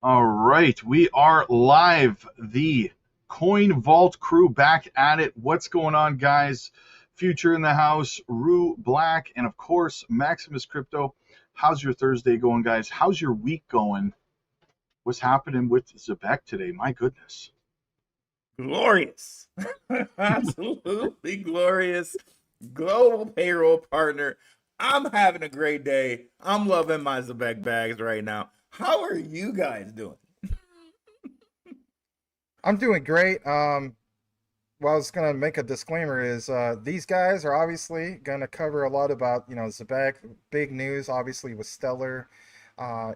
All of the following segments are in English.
All right, we are live. The Coin Vault crew back at it. What's going on, guys? Future in the house, Rue Black, and of course, Maximus Crypto. How's your Thursday going, guys? How's your week going? What's happening with Zebec today? My goodness. Glorious. Absolutely glorious. Global payroll partner. I'm having a great day. I'm loving my Zebec bags right now. How are you guys doing? I'm doing great. Well, I was gonna make a disclaimer is these guys are obviously gonna cover a lot about Zebec, big news obviously with Stellar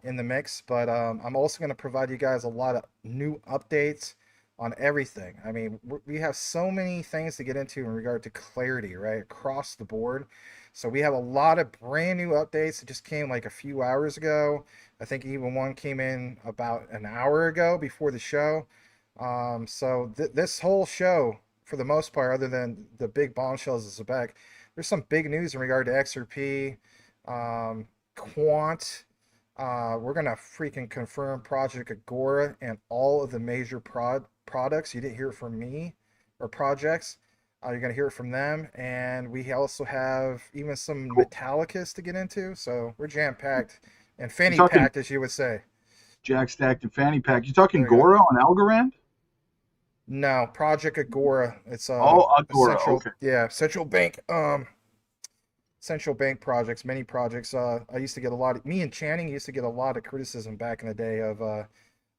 in the mix, but I'm also gonna provide you guys a lot of new updates on everything. I mean, we have so many things to get into in regard to clarity, right, across the board. So we have a lot of brand new updates that just came like a few hours ago. I think even one came in about an hour ago before the show. This whole show, for the most part, other than the big bombshells of Zebek, there's some big news in regard to XRP, Quant. We're gonna freaking confirm Project Agora and all of the major products. You didn't hear it from me or projects. You're gonna hear it from them, and we also have even some Cool. Metallicus to get into. So we're jam packed and You fanny talking packed, as you would say. Jack Stacked and Fanny Pack? You talking There you go. Gora on Algorand? No, Project Agora. It's Oh, a Agora. Okay. central bank projects, many projects. I used to get a lot of me and Channing used to get a lot of criticism back in the day of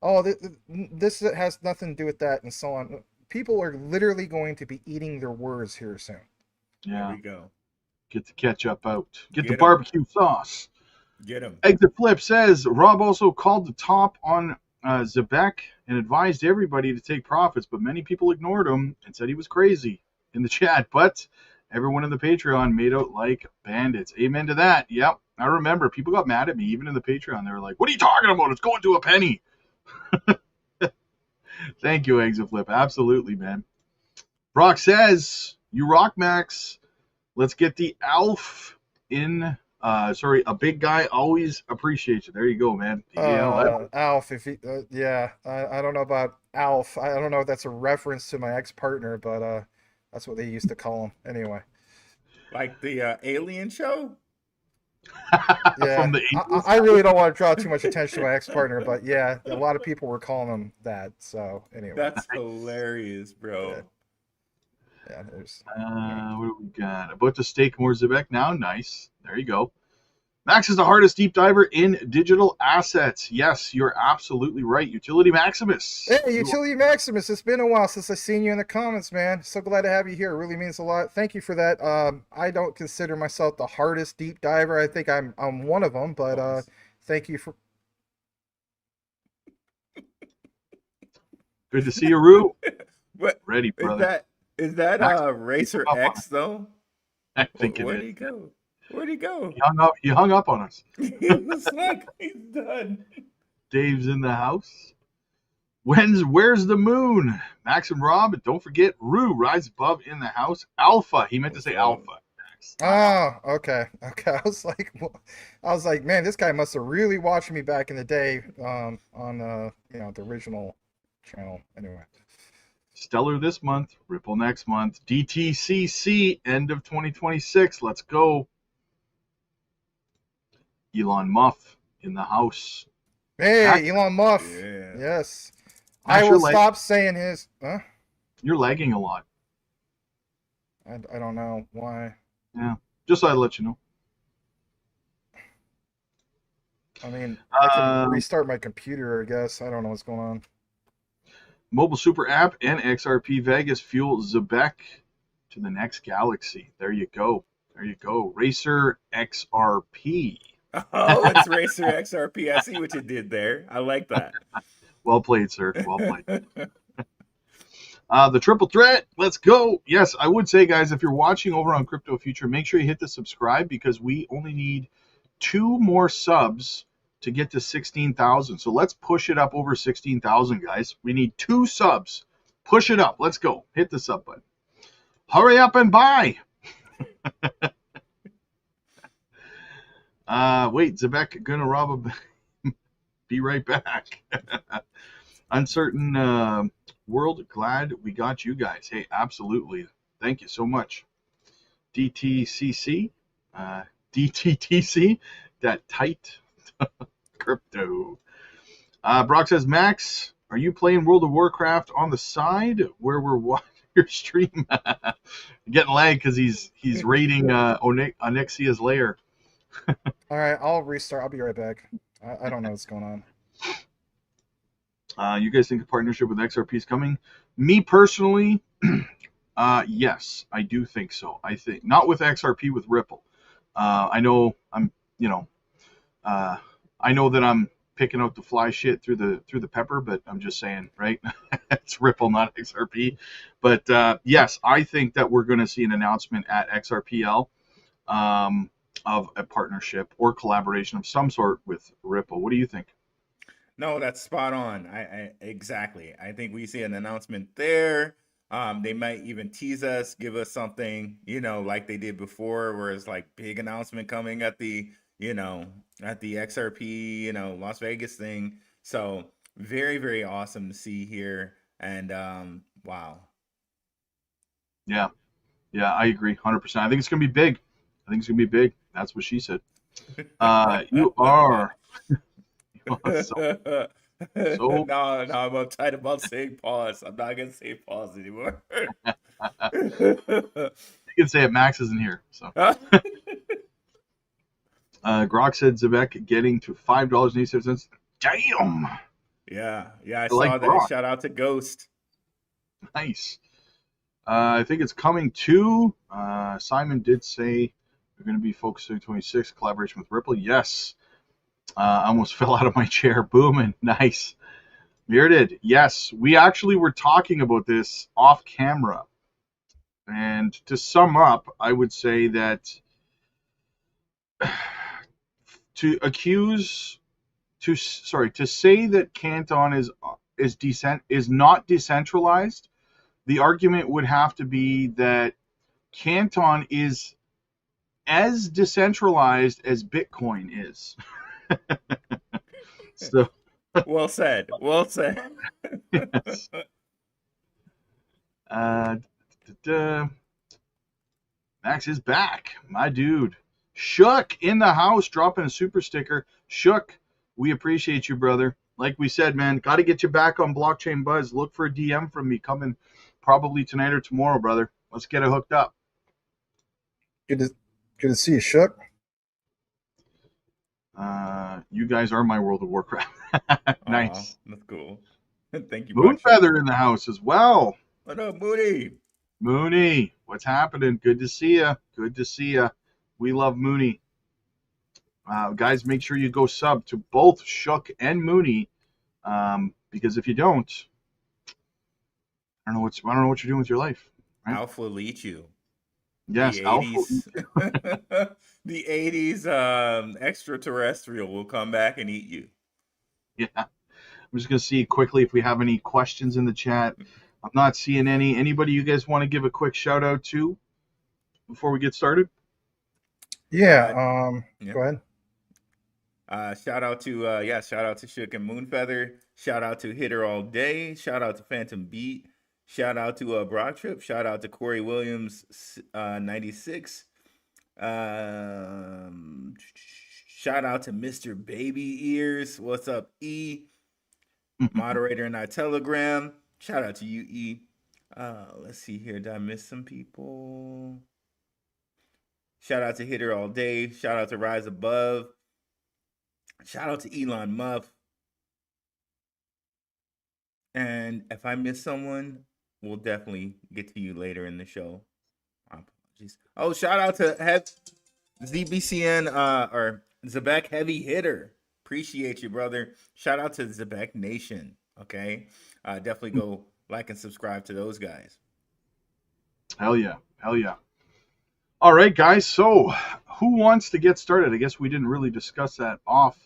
oh, this has nothing to do with that and so on. People are literally going to be eating their words here soon. There Yeah. we go. Get the ketchup out. Get the Get him. barbecue sauce. Get him. Exit Flip says Rob also called the top on Zebec and advised everybody to take profits, but many people ignored him and said he was crazy in the chat. But everyone in the Patreon made out like bandits. Amen to that. Yep, I remember people got mad at me even in the Patreon. They were like, "What are you talking about? It's going to a penny." Thank you, Exit Flip. Absolutely, man. Brock says, "You rock, Max. Let's get the Alf in." Sorry, a big guy always appreciates you. There you go, man. Yeah, Alf, if he, yeah, I don't know about Alf. I don't know if that's a reference to my ex-partner, but that's what they used to call him. Anyway, Like the Alien show? from yeah, the I 80s. I really don't want to draw too much attention to my ex-partner, but yeah, a lot of people were calling him that. So anyway, That's hilarious, yeah, bro. yeah, there's, yeah. What do we got? About to stake more Zebec now. Nice. There you go. Max is the hardest deep diver in digital assets. Yes, you're absolutely right. Utility Maximus. Hey, You Utility Maximus, it's been a while since I seen you in the comments, man. So glad to have you here. It really means a lot. Thank you for that. I don't consider myself the hardest deep diver. I think I'm one of them, but Pause. thank you for. good to see you, Rue. What Ready, is brother. that? Is that Max Racer hung up on X us. though? I think it Where'd is. he go? Where'd he go? He hung up. He hung up on us. He was like, he's done. Dave's in the house. Where's the moon? Max and Rob, and don't forget Rue rides above in the house. Alpha. He meant to What's say up? Alpha. Max, not Alpha. Oh, okay, okay. I was like, man, this guy must have really watched me back in the day, on the original channel. Anyway, Stellar this month, Ripple next month, DTCC end of 2026. Let's go. Elon Muff in the house. Max, hey, Elon Musk, Yeah. yes, I Max will stop saying his. Huh? you're lagging a lot. I don't know why. Yeah, just thought I'd let you know. I mean, I can Um, restart my computer, I guess. I don't know what's going on. Mobile Super App and XRP Vegas fuel Zebec to the next galaxy. There you go. There you go. Racer XRP. Oh, it's Racer XRP. I see what you did there. I like that. Well played, sir. Well played. The triple threat. Let's go. Yes, I would say, guys, if you're watching over on Crypto Future, make sure you hit the subscribe because we only need 2 more subs to get to 16,000. So let's push it up over 16,000, guys. We need 2 subs. Push it up. Let's go. Hit the sub button. Hurry up and buy. Wait, Zebec gonna rob a Be right back. Uncertain world. Glad we got you guys. Hey, absolutely. Thank you so much. DTCC, DTTC, that tight crypto. Brock says, Max, are you playing World of Warcraft on the side where we're watching your stream? Getting lag because he's raiding Onyxia's lair. All right, I'll restart. I'll be right back. I don't know what's going on. You guys think a partnership with XRP is coming? Me personally, yes, I do think so. I think not with XRP, with Ripple. I know I know that I'm picking out the fly shit through the pepper, but I'm just saying, right? It's Ripple, not XRP. But yes, I think that we're going to see an announcement at XRPL of a partnership or collaboration of some sort with Ripple. What do you think? No, that's spot on. I exactly. I think we see an announcement there. They might even tease us, give us something, like they did before, where it's like big announcement coming at the XRP, Las Vegas thing. So very, very awesome to see here. And wow. Yeah, I agree, 100%. I think it's gonna be big. That's what she said. You are. So no, I'm uptight about saying pause. I'm not gonna say pause anymore. You can say it. Max isn't here, so. Grok said Zebec getting to $5.87. Damn. Yeah, I saw that. Grok. Shout out to Ghost. Nice. I think it's coming too. Simon did say we're going to be focusing on 26 collaboration with Ripple. Yes. I almost fell out of my chair. Booming. Nice. Bearded. Yes. We actually were talking about this off camera. And to sum up, I would say that to say that Canton is not decentralized, the argument would have to be that Canton is as decentralized as Bitcoin is. So well said. Yes. Max is back, my dude. Shook in the house, dropping a super sticker. Shook, we appreciate you, brother. Like we said, man, got to get you back on Blockchain Buzz. Look for a DM from me coming probably tonight or tomorrow, brother. Let's get it hooked up. Good to see you, Shook. You guys are my World of Warcraft. Nice. That's cool. Thank you. Moonfeather in the house as well. What up, Mooney? Mooney, what's happening? Good to see you. We love Mooney. Guys, make sure you go sub to both Shook and Mooney, because if you don't, I don't know what you're doing with your life. Right? Alpha will eat you. Yes, the 80s. The 80s extraterrestrial will come back and eat you. Yeah, I'm just gonna see quickly if we have any questions in the chat. I'm not seeing any. Anybody you guys want to give a quick shout out to before we get started? Yeah. Go ahead. Shout out to Shook and Moonfeather. Shout out to Hitter All Day. Shout out to Phantom Beat. Shout out to Broad Trip. Shout out to Corey Williams 96. Shout out to Mr. Baby Ears. What's up, E? Moderator in our Telegram. Shout out to you, E. Let's see here. Did I miss some people? Shout out to Hitter All Day. Shout out to Rise Above. Shout out to Elon Muff. And if I miss someone, we'll definitely get to you later in the show. Apologies. Oh, shout out to ZBCN or Zebec Heavy Hitter. Appreciate you, brother. Shout out to Zebec Nation. Okay. Definitely go like and subscribe to those guys. Hell yeah. All right, guys. So who wants to get started? I guess we didn't really discuss that off.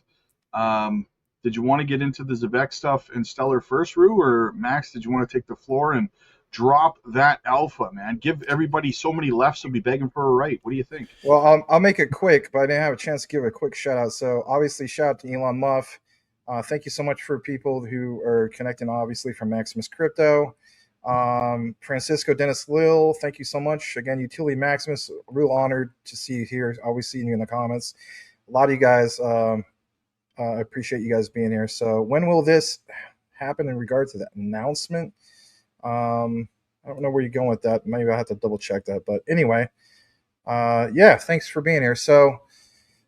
Did you want to get into the Zebec stuff and Stellar first, Rue, or Max, did you want to take the floor and drop that alpha, man? Give everybody so many lefts will be begging for a right. What do you think? Well, I'll make it quick, but I didn't have a chance to give a quick shout out. So obviously shout out to Elon Musk. Thank you so much for people who are connecting, obviously, from Maximus Crypto. Francisco Dennis Lil, thank you so much. Again, Utility Maximus, real honored to see you here. Always seeing you in the comments. A lot of you guys, I appreciate you guys being here. So, when will this happen in regard to that announcement? I don't know where you're going with that. Maybe I have to double check that. But anyway, yeah, thanks for being here. So,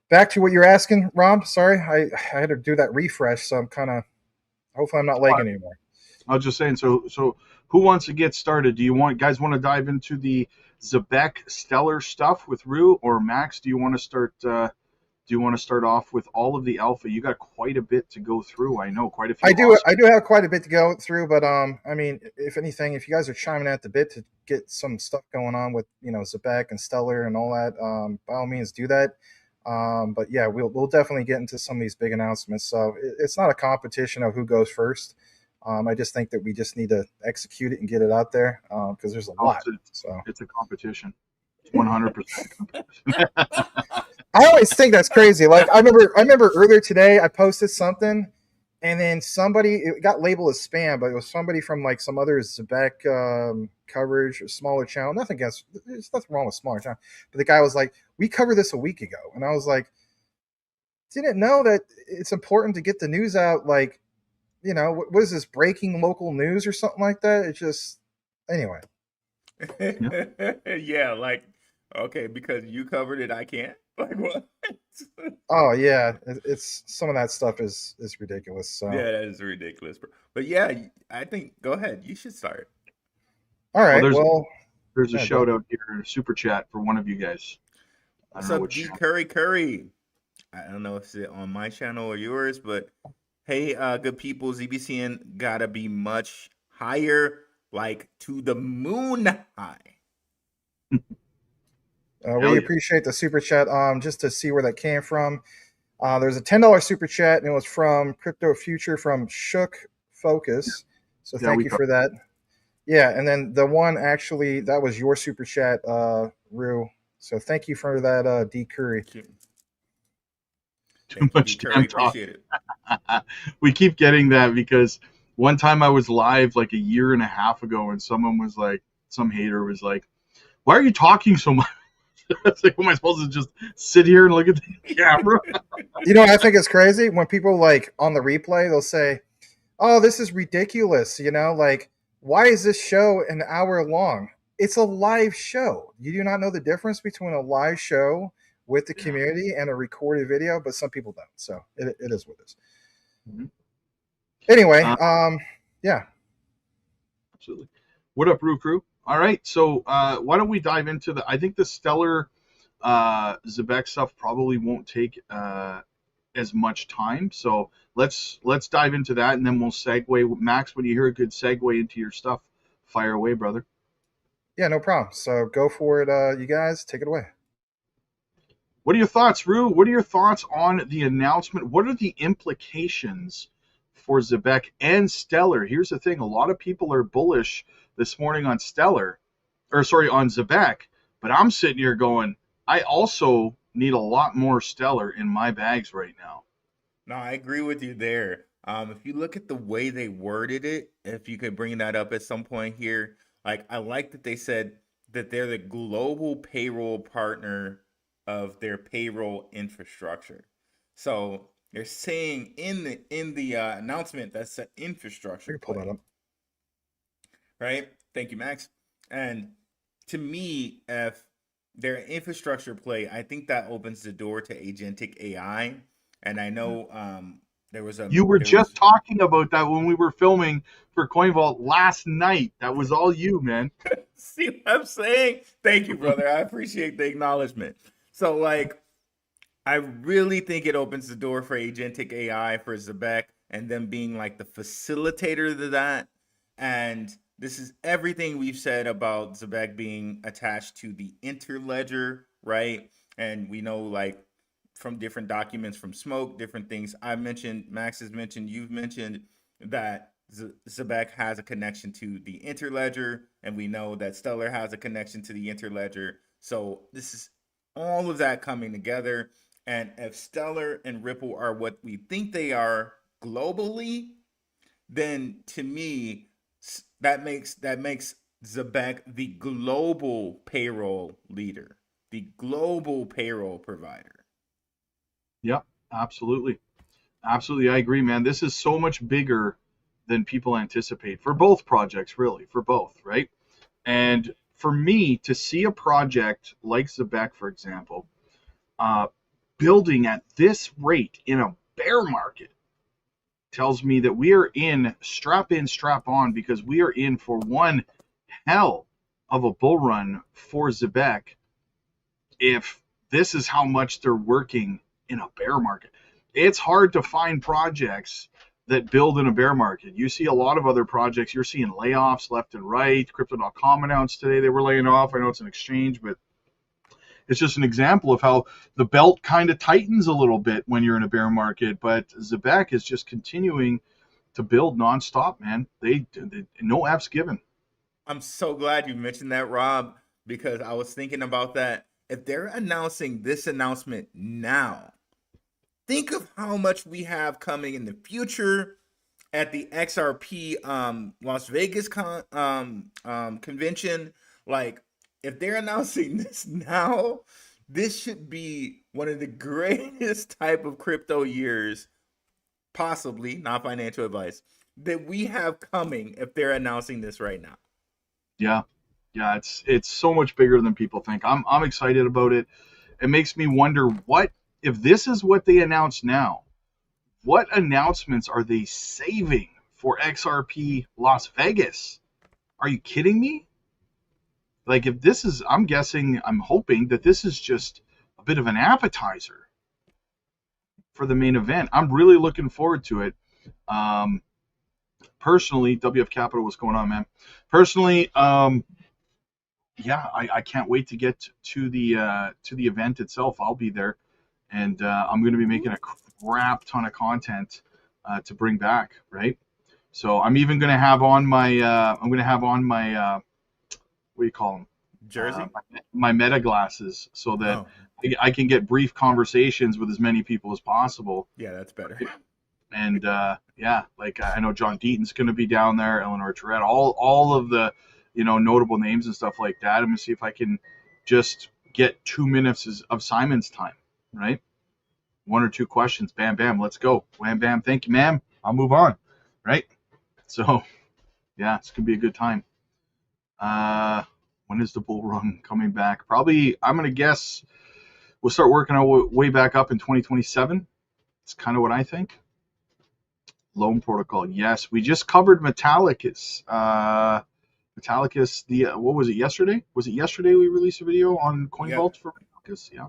back to what you're asking, Rob. Sorry, I had to do that refresh, so I'm kind of hopefully I'm not lagging anymore. I was just saying. So who wants to get started? Do you guys want to dive into the Zebec Stellar stuff with Rue or Max? Do you want to start? Do you want to start off with all of the alpha? You got quite a bit to go through. I know quite a few. I do have quite a bit to go through, but I mean, if anything, if you guys are chiming at the bit to get some stuff going on with Zebec and Stellar and all that, by all means do that. But yeah, we'll definitely get into some of these big announcements. So it's not a competition of who goes first. I just think that we just need to execute it and get it out there because there's a lot. So it's a competition. 100%. I always think that's crazy. Like I remember earlier today I posted something, and then it got labeled as spam, but it was somebody from like some other Zebec coverage or smaller channel. Nothing against, there's nothing wrong with smaller channel, but the guy was like, "We covered this a week ago," and I was like, "Didn't know that it's important to get the news out." Like, what is this, breaking local news or something like that? It's just anyway. Yeah, like okay, because you covered it, I can't. Like what? Oh yeah, it's some of that stuff is ridiculous. So yeah, that is ridiculous. But yeah, I think go ahead. You should start. All right. Well, there's a shout out here, super chat for one of you guys. What's up, D Curry? I don't know if it's on my channel or yours, but hey, good people, ZBCN gotta be much higher, like to the moon high. We appreciate the super chat. Just to see where that came from. There's a $10 super chat, and it was from Crypto Future from Shook Focus. So thank you for that. Yeah, and then the one actually that was your super chat, Rue. So thank you for that, D Curry. Too much damn talk. We keep getting that because one time I was live like a year and a half ago, and someone was like, some hater was like, "Why are you talking so much?" It's like, am I supposed to just sit here and look at the camera? I think it's crazy when people like on the replay, they'll say, "Oh, this is ridiculous." Like, why is this show an hour long? It's a live show. You do not know the difference between a live show with the community and a recorded video, but some people don't. So it is what it is. Mm-hmm. Anyway, yeah. Absolutely. What up, Roo Crew? All right, so why don't we dive into I think the Stellar Zebec stuff probably won't take as much time. So let's dive into that, and then we'll segue. Max, when you hear a good segue into your stuff, fire away, brother. Yeah, no problem. So go for it, you guys. Take it away. What are your thoughts, Rue? What are your thoughts on the announcement? What are the implications for Zebec and Stellar? Here's the thing. A lot of people are bullish this morning on on Zebec, but I'm sitting here going, I also need a lot more Stellar in my bags right now. No, I agree with you there. If you look at the way they worded it, if you could bring that up at some point here, like I like that they said that they're the global payroll partner of their payroll infrastructure. So they're saying in the announcement that's the infrastructure. You can pull that up. Right? Thank you, Max. And to me, if their infrastructure play, I think that opens the door to agentic AI. And I know there was a. You were just talking about that when we were filming for CoinVault last night. That was all you, man. See what I'm saying? Thank you, brother. I appreciate the acknowledgement. So, like, I really think it opens the door for agentic AI for Zebec and them being like the facilitator to that. And this is everything we've said about Zebec being attached to the interledger, right? And we know, like, from different documents from Smoke, different things I mentioned, Max has mentioned, you've mentioned that Zebec has a connection to the interledger, and we know that Stellar has a connection to the interledger. So this is all of that coming together. And if Stellar and Ripple are what we think they are, globally, then to me that makes Zebec the global payroll leader, the global payroll provider. Yep, absolutely. Absolutely, I agree, man. This is so much bigger than people anticipate for both projects, really, for both, right? And for me to see a project like Zebec, for example, uh, building at this rate in a bear market tells me that we are in, strap on, because we are in for one hell of a bull run for Zebec if this is how much they're working in a bear market. It's hard to find projects that build in a bear market. You see a lot of other projects, you're seeing layoffs left and right. Crypto.com announced today they were laying off. I know it's an exchange, but it's just an example of how the belt kind of tightens a little bit when you're in a bear market. But Zebec is just continuing to build nonstop, man. They no F's given. I'm so glad you mentioned that, Rob, because I was thinking about that. If they're announcing this announcement now, think of how much we have coming in the future at the XRP Las Vegas convention. Like, if they're announcing this now, this should be one of the greatest type of crypto years, possibly, not financial advice, that we have coming if they're announcing this right now. Yeah, yeah, it's so much bigger than people think. I'm excited about it. It makes me wonder, what if this is what they announce now? What announcements are they saving for XRP Las Vegas? Are you kidding me? Like, if this is, I'm hoping that this is just a bit of an appetizer for the main event. I'm really looking forward to it. Um, Personally, WF Capital, what's going on, man? Personally, yeah, I can't wait to get to the event itself. I'll be there, and I'm going to be making a crap ton of content to bring back, right? So I'm even going to have on my what do you call them? Jersey? My meta glasses, so that Oh, I can get brief conversations with as many people as possible. yeah, that's better. And yeah, like I know John Deaton's going to be down there, Eleanor Tourette, all of the notable names and stuff like that. I'm going to see if I can just get 2 minutes of Simon's time, right? One or two questions, bam, bam, let's go, wham, bam, thank you, ma'am. I'll move on, right? So yeah, it's going to be a good time. When is the bull run coming back? Probably, I'm going to guess we'll start working our way back up in 2027. It's kind of what I think. Loan protocol, yes. We just covered Metallicus. Metallicus, what was it, yesterday? Was it yesterday we released a video on Coin Yep. Vault for Metallicus? Yeah.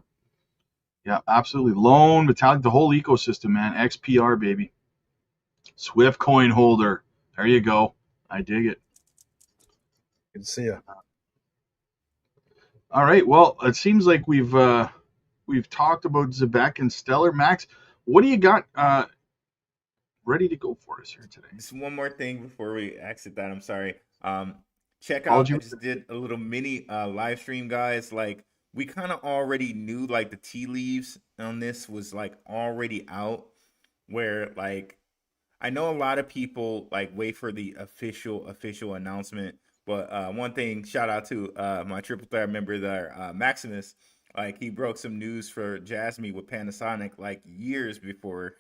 Yeah, absolutely. Loan, Metallic, the whole ecosystem, man. XPR, baby. Swift coin holder. There you go. I dig it. Good to see you. All right. Well, it seems like we've talked about Zebec and Stellar. Max, what do you got ready to go for us here today? Just one more thing before we exit that. I'm sorry. Check out. Apology. I just did a little mini live stream, guys. Like, we kind of already knew, like, the tea leaves on this was like already out. Where, like, I know a lot of people like wait for the official announcement. But one thing, shout out to my Triple Threat member there, Maximus. Like, he broke some news for Jasmine with Panasonic like years before,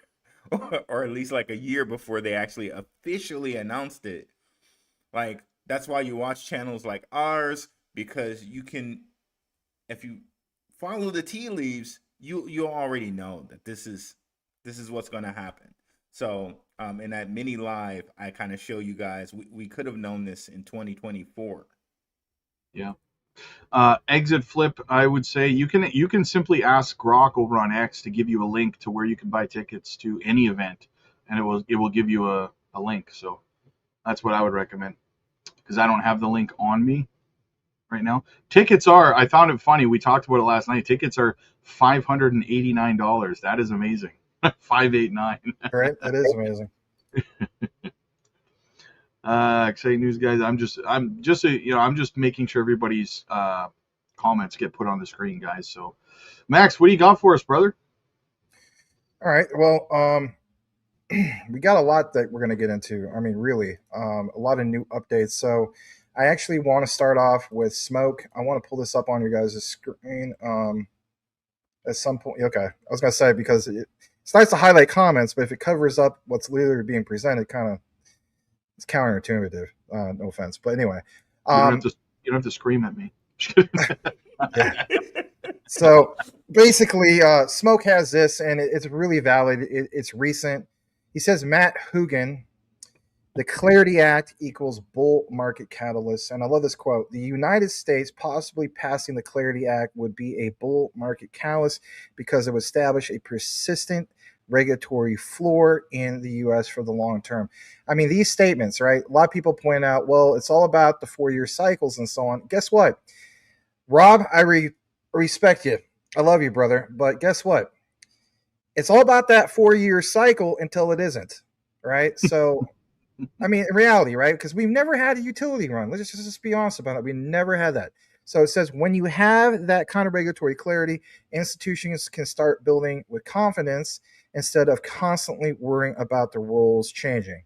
or at least like a year before they actually officially announced it. Like, that's why you watch channels like ours, because you can, if you follow the tea leaves, you already know that this is what's going to happen. So in that mini live, I kind of show you guys we could have known this in 2024. Yeah. Exit flip, I would say you can simply ask Grok over on X to give you a link to where you can buy tickets to any event, and it will give you a link. So that's what I would recommend, because I don't have the link on me right now. Tickets are, I found it funny, we talked about it last night. Tickets are $589. That is amazing. 589. Right? That is amazing. Exciting news, guys. I'm just making sure everybody's comments get put on the screen, guys. So, Max, what do you got for us, brother? All right. Well, we got a lot that we're going to get into. I mean, really, a lot of new updates. So I actually want to start off with smoke. I want to pull this up on your guys' screen at some point. Okay, I was going to say because it's nice to highlight comments, but if it covers up what's literally being presented, kind of it's counterintuitive. No offense, but anyway, You don't have um, to. You don't have to scream at me. yeah. So basically, Smoke has this, and it's really valid. It's recent. He says Matt Hugin, the Clarity Act equals bull market catalyst. And I love this quote. The United States possibly passing the Clarity Act would be a bull market catalyst because it would establish a persistent regulatory floor in the U.S. for the long term. I mean, these statements, right? A lot of people point out, well, it's all about the 4-year cycles and so on. Guess what? Rob, I respect you. I love you, brother. But guess what? It's all about that 4-year cycle until it isn't, right? So, I mean, in reality, right? Because we've never had a utility run. Let's just be honest about it. We never had that. So it says when you have that kind of regulatory clarity, institutions can start building with confidence instead of constantly worrying about the rules changing.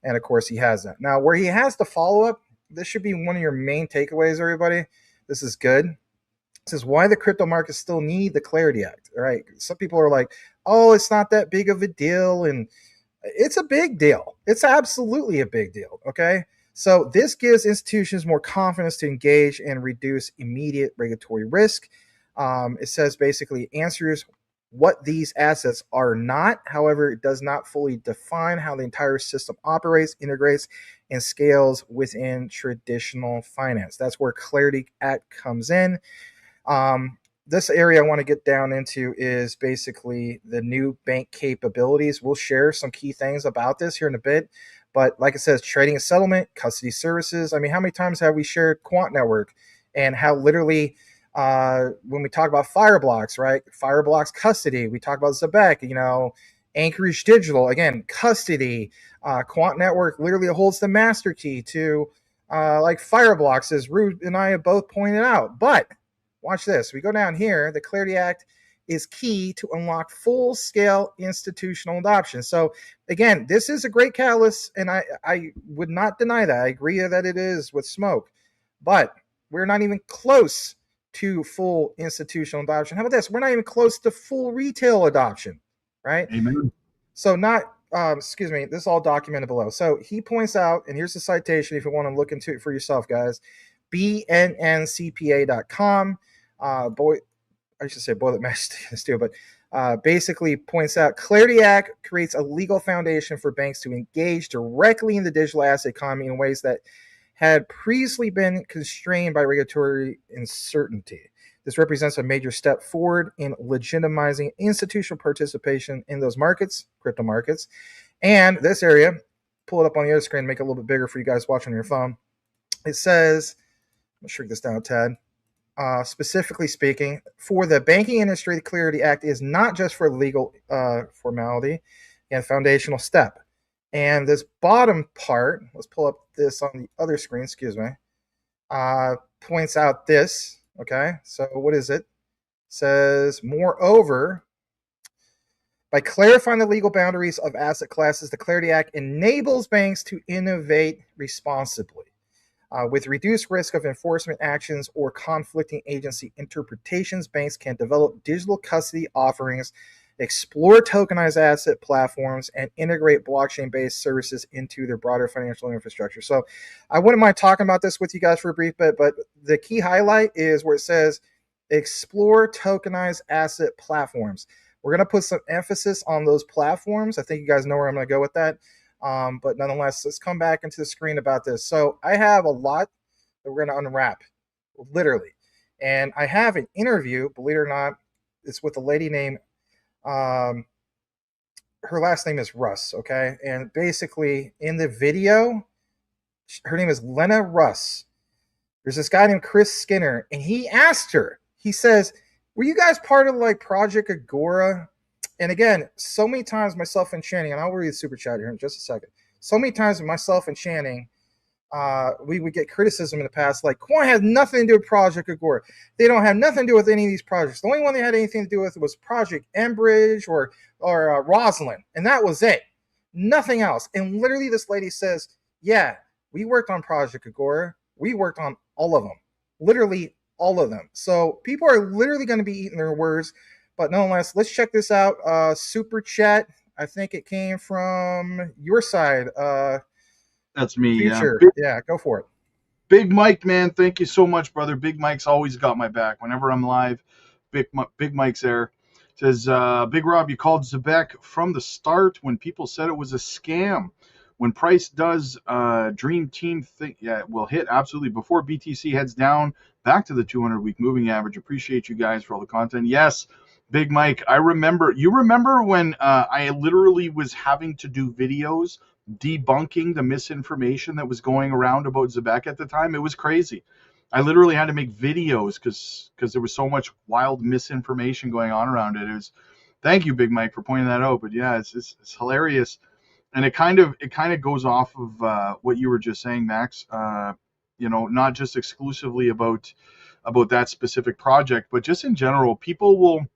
And of course, he has that. Now, where he has the follow up, this should be one of your main takeaways, everybody. This is good. It says why the crypto markets still need the Clarity Act. All right. Some people are like, oh, it's not that big of a deal. And it's a big deal. It's absolutely a big deal. Okay. So this gives institutions more confidence to engage and reduce immediate regulatory risk. It says basically answers what these assets are not. However, it does not fully define how the entire system operates, integrates, and scales within traditional finance. That's where Clarity Act comes in. This area I want to get down into is basically the new bank capabilities. We'll share some key things about this here in a bit. But like it says, trading and settlement, custody services. I mean, how many times have we shared Quant Network and how literally when we talk about Fireblocks, right? Fireblocks custody. We talk about Zebec, Anchorage Digital, again, custody. Quant Network literally holds the master key to like Fireblocks, as Rude and I have both pointed out. But watch this. We go down here. The Clarity Act is key to unlock full-scale institutional adoption. So, again, this is a great catalyst, and I would not deny that. I agree that it is with Smoke. But we're not even close to full institutional adoption. How about this? We're not even close to full retail adoption, right? Amen. So excuse me, this is all documented below. So he points out, and here's the citation if you want to look into it for yourself, guys, bnncpa.com. I should say boy that matches too, but basically points out Clarity Act creates a legal foundation for banks to engage directly in the digital asset economy in ways that had previously been constrained by regulatory uncertainty. This represents a major step forward in legitimizing institutional participation in those markets, crypto markets. And this area, pull it up on the other screen, make it a little bit bigger for you guys watching on your phone. It says, I'm going to shrink this down a tad. Specifically speaking, for the banking industry, the Clarity Act is not just for legal formality and foundational step. And this bottom part, let's pull up this on the other screen, excuse me, points out this. Okay, so what is it? It says, moreover, by clarifying the legal boundaries of asset classes, the Clarity Act enables banks to innovate responsibly. With reduced risk of enforcement actions or conflicting agency interpretations, banks can develop digital custody offerings, explore tokenized asset platforms, and integrate blockchain-based services into their broader financial infrastructure. So I wouldn't mind talking about this with you guys for a brief bit, but the key highlight is where it says explore tokenized asset platforms. We're going to put some emphasis on those platforms. I think you guys know where I'm going to go with that. But nonetheless, let's come back into the screen about this. So I have a lot that we're going to unwrap, literally. And I have an interview, believe it or not, it's with a lady named, her last name is Russ, okay? And basically, in the video, her name is Lena Russ. There's this guy named Chris Skinner, and he asked her, he says, were you guys part of like Project Agora? And again, so many times myself and Channing, and I'll read the super chat here in just a second. So many times myself and Channing, we would get criticism in the past, like, Quant has nothing to do with Project Agora. They don't have nothing to do with any of these projects. The only one they had anything to do with was Project Enbridge or Rosalind, and that was it. nothing else. And literally, this lady says, "Yeah, we worked on Project Agora. We worked on all of them, literally all of them." So people are literally going to be eating their words. But nonetheless, let's check this out. Super chat. I think it came from your side. That's me. Yeah. Future. Yeah, go for it. Big Mike, man, thank you so much, brother. Big Mike's always got my back whenever I'm live. Big Mike's there. Says, Big Rob, you called Zebec from the start when people said it was a scam. When price does Dream Team think, yeah, it will hit absolutely before BTC heads down back to the 200-week moving average. Appreciate you guys for all the content. Yes, Big Mike, I remember. You remember when I literally was having to do videos debunking the misinformation that was going around about Zebec at the time? It was crazy. I literally had to make videos because there was so much wild misinformation going on around it. It was, thank you, Big Mike, for pointing that out. But yeah, it's hilarious, and it kind of goes off of what you were just saying, Max. Not just exclusively about that specific project, but just in general, people will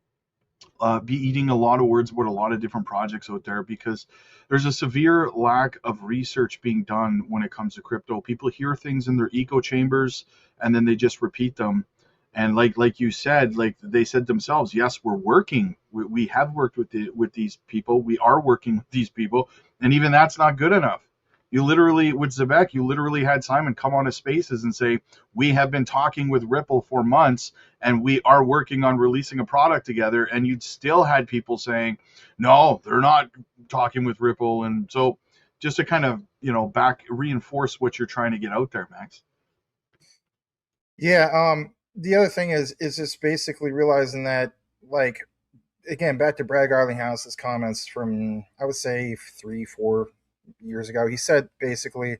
be eating a lot of words about a lot of different projects out there because there's a severe lack of research being done when it comes to crypto. People hear things in their echo chambers and then they just repeat them. And like you said, like they said themselves, yes, we're working. We have worked with these people. We are working with these people, and even that's not good enough. You literally, with Zebec, you literally had Simon come on his spaces and say, we have been talking with Ripple for months and we are working on releasing a product together. And you'd still had people saying, no, they're not talking with Ripple. And so just to kind of, back reinforce what you're trying to get out there, Max. Yeah. The other thing is just basically realizing that, like, again, back to Brad Garlinghouse's comments from, I would say, 3-4 years ago. He said basically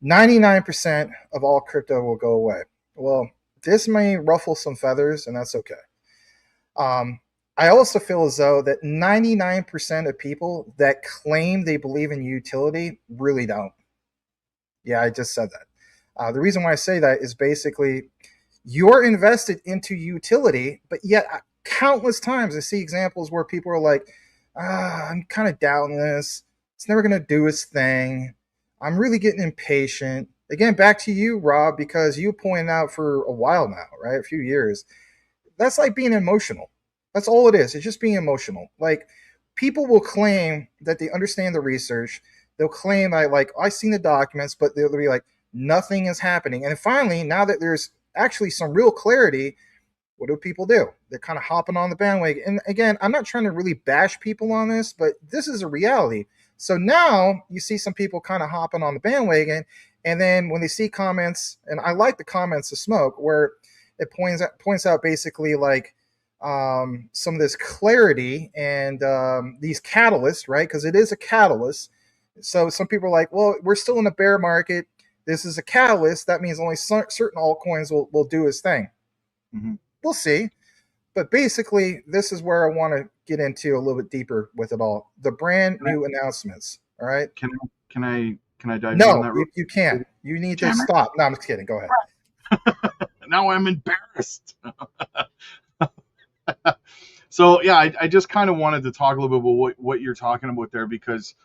99% of all crypto will go away. Well, this may ruffle some feathers, and that's okay. I also feel as though that 99% of people that claim they believe in utility really don't. Yeah, I just said that. The reason why I say that is basically you're invested into utility, but yet countless times I see examples where people are like, I'm kind of doubting this. It's never going to do its thing. I'm really getting impatient. Again, back to you, Rob, because you pointed out for a while now, right? A few years. That's like being emotional. That's all it is. It's just being emotional. Like, people will claim that they understand the research. They'll claim like, I've seen the documents, but they'll be like, nothing is happening. And finally, now that there's actually some real clarity, what do people do? They're kind of hopping on the bandwagon. And again, I'm not trying to really bash people on this, but this is a reality. So now you see some people kind of hopping on the bandwagon, and then when they see comments, and I like the comments of Smoke, where it points out basically like some of this clarity and these catalysts, right? Because it is a catalyst. So some people are like, well, we're still in a bear market. This is a catalyst. That means only certain altcoins will do its thing. Mm-hmm. We'll see. But basically, this is where I want to get into a little bit deeper with it all. The brand new announcements. All right. Can I dive in No, on that? you can't. You need to stop. No, I'm just kidding. Go ahead. Now I'm embarrassed. So yeah, I just kind of wanted to talk a little bit about what you're talking about there, because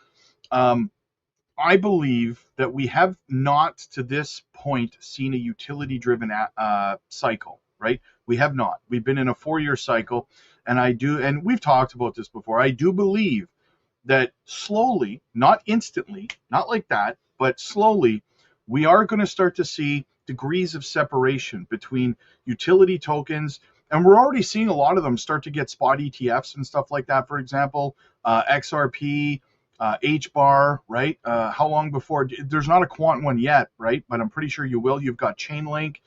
I believe that we have not to this point seen a utility-driven cycle, right? We have not. We've been in a 4-year cycle, and we've talked about this before. I do believe that slowly, not instantly, not like that, but slowly, we are going to start to see degrees of separation between utility tokens, and we're already seeing a lot of them start to get spot ETFs and stuff like that. For example, XRP, HBAR, right? How long before? There's not a quant one yet, right? But I'm pretty sure you will. You've got Chainlink,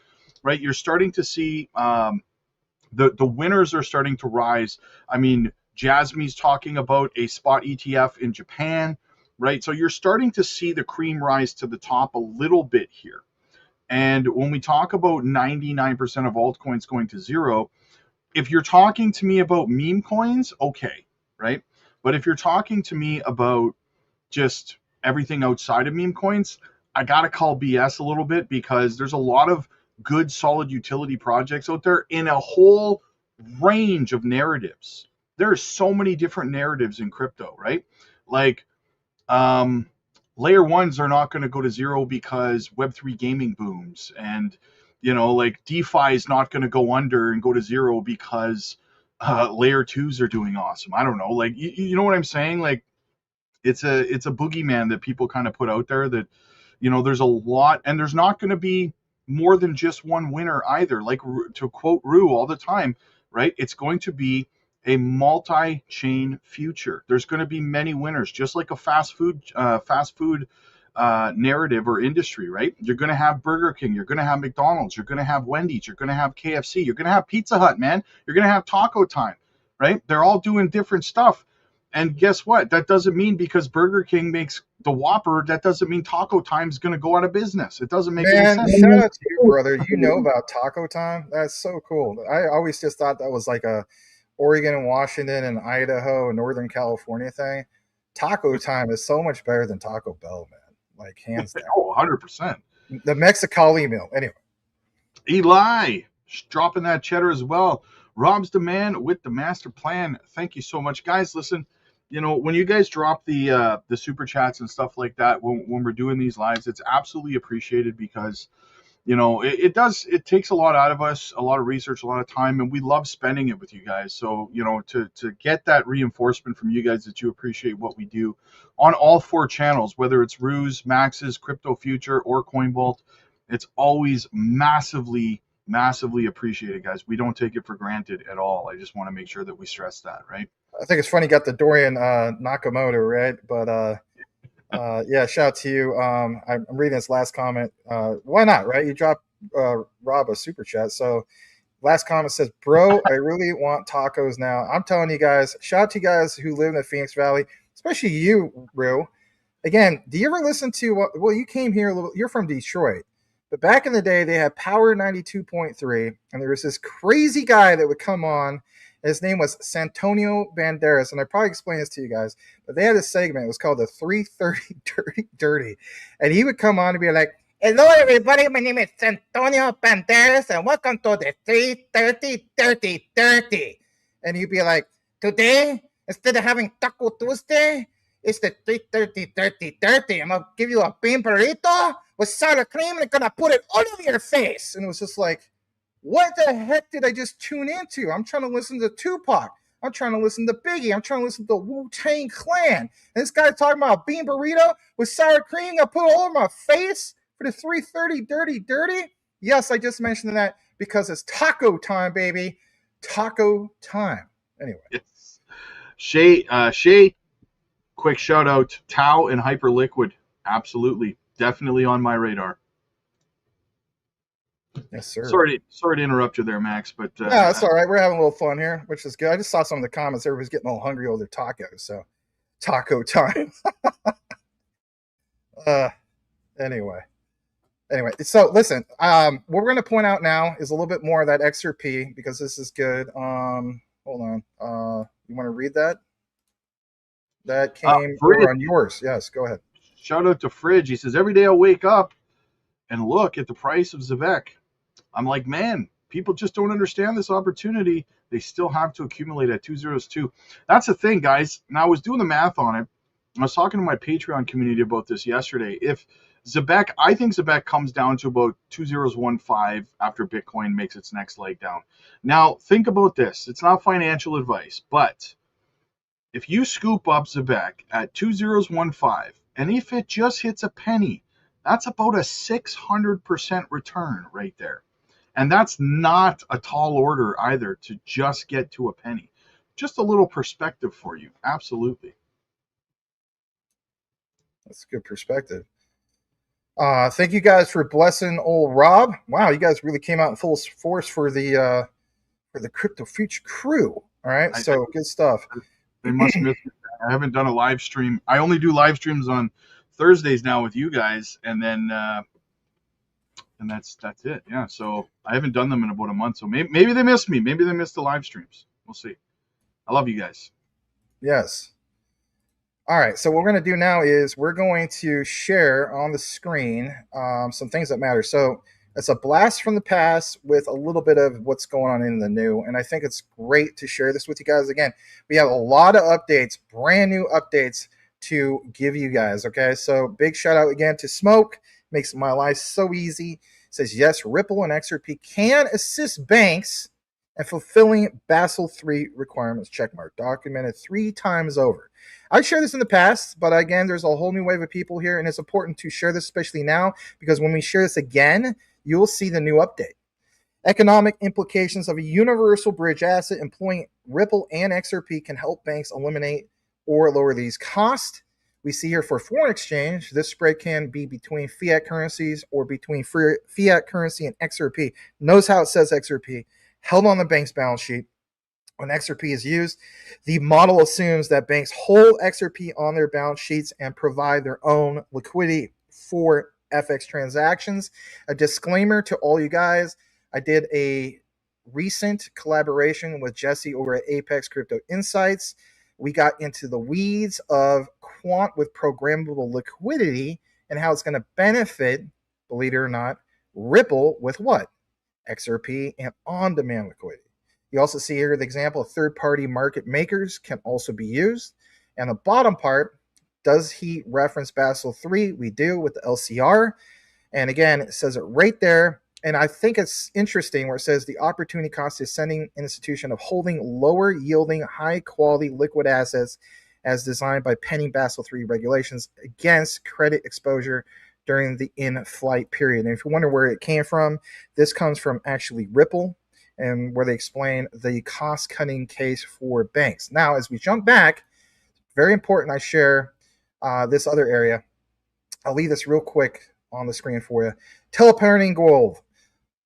right? You're starting to see the winners are starting to rise. I mean, Jasmy's talking about a spot ETF in Japan, right? So you're starting to see the cream rise to the top a little bit here. And when we talk about 99% of altcoins going to zero, if you're talking to me about meme coins, okay, right? But if you're talking to me about just everything outside of meme coins, I got to call BS a little bit, because there's a lot of good, solid utility projects out there in a whole range of narratives. There are so many different narratives in crypto, right? Like, layer ones are not going to go to zero because Web3 gaming booms, and like DeFi is not going to go under and go to zero because layer twos are doing awesome. I don't know, like you know what I'm saying? Like it's a boogeyman that people kind of put out there that there's a lot, and there's not going to be more than just one winner either. Like to quote Rue all the time, right? It's going to be a multi-chain future. There's going to be many winners, just like a fast food narrative or industry, right? You're going to have Burger King, you're going to have McDonald's, you're going to have Wendy's, you're going to have KFC, you're going to have Pizza Hut, man. You're going to have Taco Time, right? They're all doing different stuff. And guess what? That doesn't mean because Burger King makes the Whopper, that doesn't mean Taco Time's going to go out of business. It doesn't make any sense. Shout out to you, brother. You know about Taco Time? That's so cool. I always just thought that was like a Oregon and Washington and Idaho and Northern California thing. Taco Time is so much better than Taco Bell, man. Like, hands down. Oh, 100%. The Mexicali meal. Anyway. Eli, dropping that cheddar as well. Rob's the man with the master plan. Thank you so much, guys. Listen, when you guys drop the super chats and stuff like that, when we're doing these lives, it's absolutely appreciated because, it takes a lot out of us, a lot of research, a lot of time, and we love spending it with you guys. So, to get that reinforcement from you guys that you appreciate what we do on all 4 channels, whether it's Ruse, Max's, Crypto Future, or CoinVault, it's always massively appreciated, guys. We don't take it for granted at all. I just want to make sure that we stress that, right? I think it's funny you got the Dorian Nakamoto, right? But yeah, shout out to you. I'm reading this last comment. Why not, right? You dropped Rob a super chat. So last comment says, bro, I really want tacos now. I'm telling you guys, shout out to you guys who live in the Phoenix Valley, especially you, Rue. Again, do you ever listen to, well, you came here, you're from Detroit. But back in the day, they had Power 92.3, and there was this crazy guy that would come on. His name was Santonio Banderas, and I probably explained this to you guys, but they had a segment. It was called the 330 Dirty. And he would come on and be like, hello, everybody. My name is Santonio Banderas, and welcome to the 330 Dirty. And he'd be like, today, instead of having Taco Tuesday, it's the 330 Dirty. I'm going to give you a bean burrito with sour cream, and I'm going to put it all over your face. And it was just like, what the heck did I just tune into? I'm trying to listen to Tupac. I'm trying to listen to Biggie. I'm trying to listen to Wu-Tang Clan. And this guy's talking about a bean burrito with sour cream. I put it all over my face for the 330 Dirty. Yes, I just mentioned that because it's taco time, baby. Taco time. Anyway. Yes. Shay, quick shout out. Tau and Hyperliquid. Absolutely. Definitely on my radar. Yes, sir. Sorry to interrupt you there, Max, but no, that's all right. We're having a little fun here, which is good. I just saw some of the comments. Everybody's getting a little hungry over their tacos, so taco time. Anyway, so listen. What we're going to point out now is a little bit more of that XRP because this is good. Hold on. You want to read that? That came over on yours. Yes, go ahead. Shout out to Fridge. He says, every day I wake up and look at the price of Zebec. I'm like, man, people just don't understand this opportunity. They still have to accumulate at 202. That's the thing, guys. And I was doing the math on it. I was talking to my Patreon community about this yesterday. If Zebec, I think Zebec comes down to about 2015 after Bitcoin makes its next leg down. Now, think about this. It's not financial advice, but if you scoop up Zebec at 2015, and if it just hits a penny, that's about a 600% return right there. And that's not a tall order either to just get to a penny. Just a little perspective for you. Absolutely. That's a good perspective. Thank you guys for blessing old Rob. Wow, you guys really came out in full force for the Crypto Future crew. All right, so good stuff. They must miss me. I haven't done a live stream. I only do live streams on Thursdays now with you guys, and then that's it. Yeah, so I haven't done them in about a month. So maybe they missed me. Maybe they missed the live streams. We'll see. I love you guys. Yes. All right. So what we're going to do now is we're going to share on the screen some things that matter. So it's a blast from the past with a little bit of what's going on in the new. And I think it's great to share this with you guys. Again, we have a lot of updates, brand new updates to give you guys. Okay, so big shout out again to Smoke. Makes my life so easy. Says yes, Ripple and XRP can assist banks in fulfilling Basel III requirements. Checkmark. Documented 3 times over. I've shared this in the past, but again, there's a whole new wave of people here, and it's important to share this, especially now, because when we share this again, you'll see the new update. Economic implications of a universal bridge asset employing Ripple and XRP can help banks eliminate or lower these costs. We see here for foreign exchange, this spread can be between fiat currencies or between fiat currency and XRP. Notice how it says XRP, held on the bank's balance sheet. When XRP is used, the model assumes that banks hold XRP on their balance sheets and provide their own liquidity for FX transactions. A disclaimer to all you guys, I did a recent collaboration with Jesse over at Apex Crypto Insights. We got into the weeds of quant with programmable liquidity and how it's going to benefit, believe it or not, Ripple with what? XRP and on-demand liquidity. You also see here the example of third-party market makers can also be used. And the bottom part, does he reference Basel III? We do with the LCR. And again, it says it right there. And I think it's interesting where it says the opportunity cost is sending an institution of holding lower yielding, high quality liquid assets as designed by pending Basel III regulations against credit exposure during the in-flight period. And if you wonder where it came from, this comes from actually Ripple, and where they explain the cost-cutting case for banks. Now, as we jump back, very important I share this other area. I'll leave this real quick on the screen for you. Teleporting gold.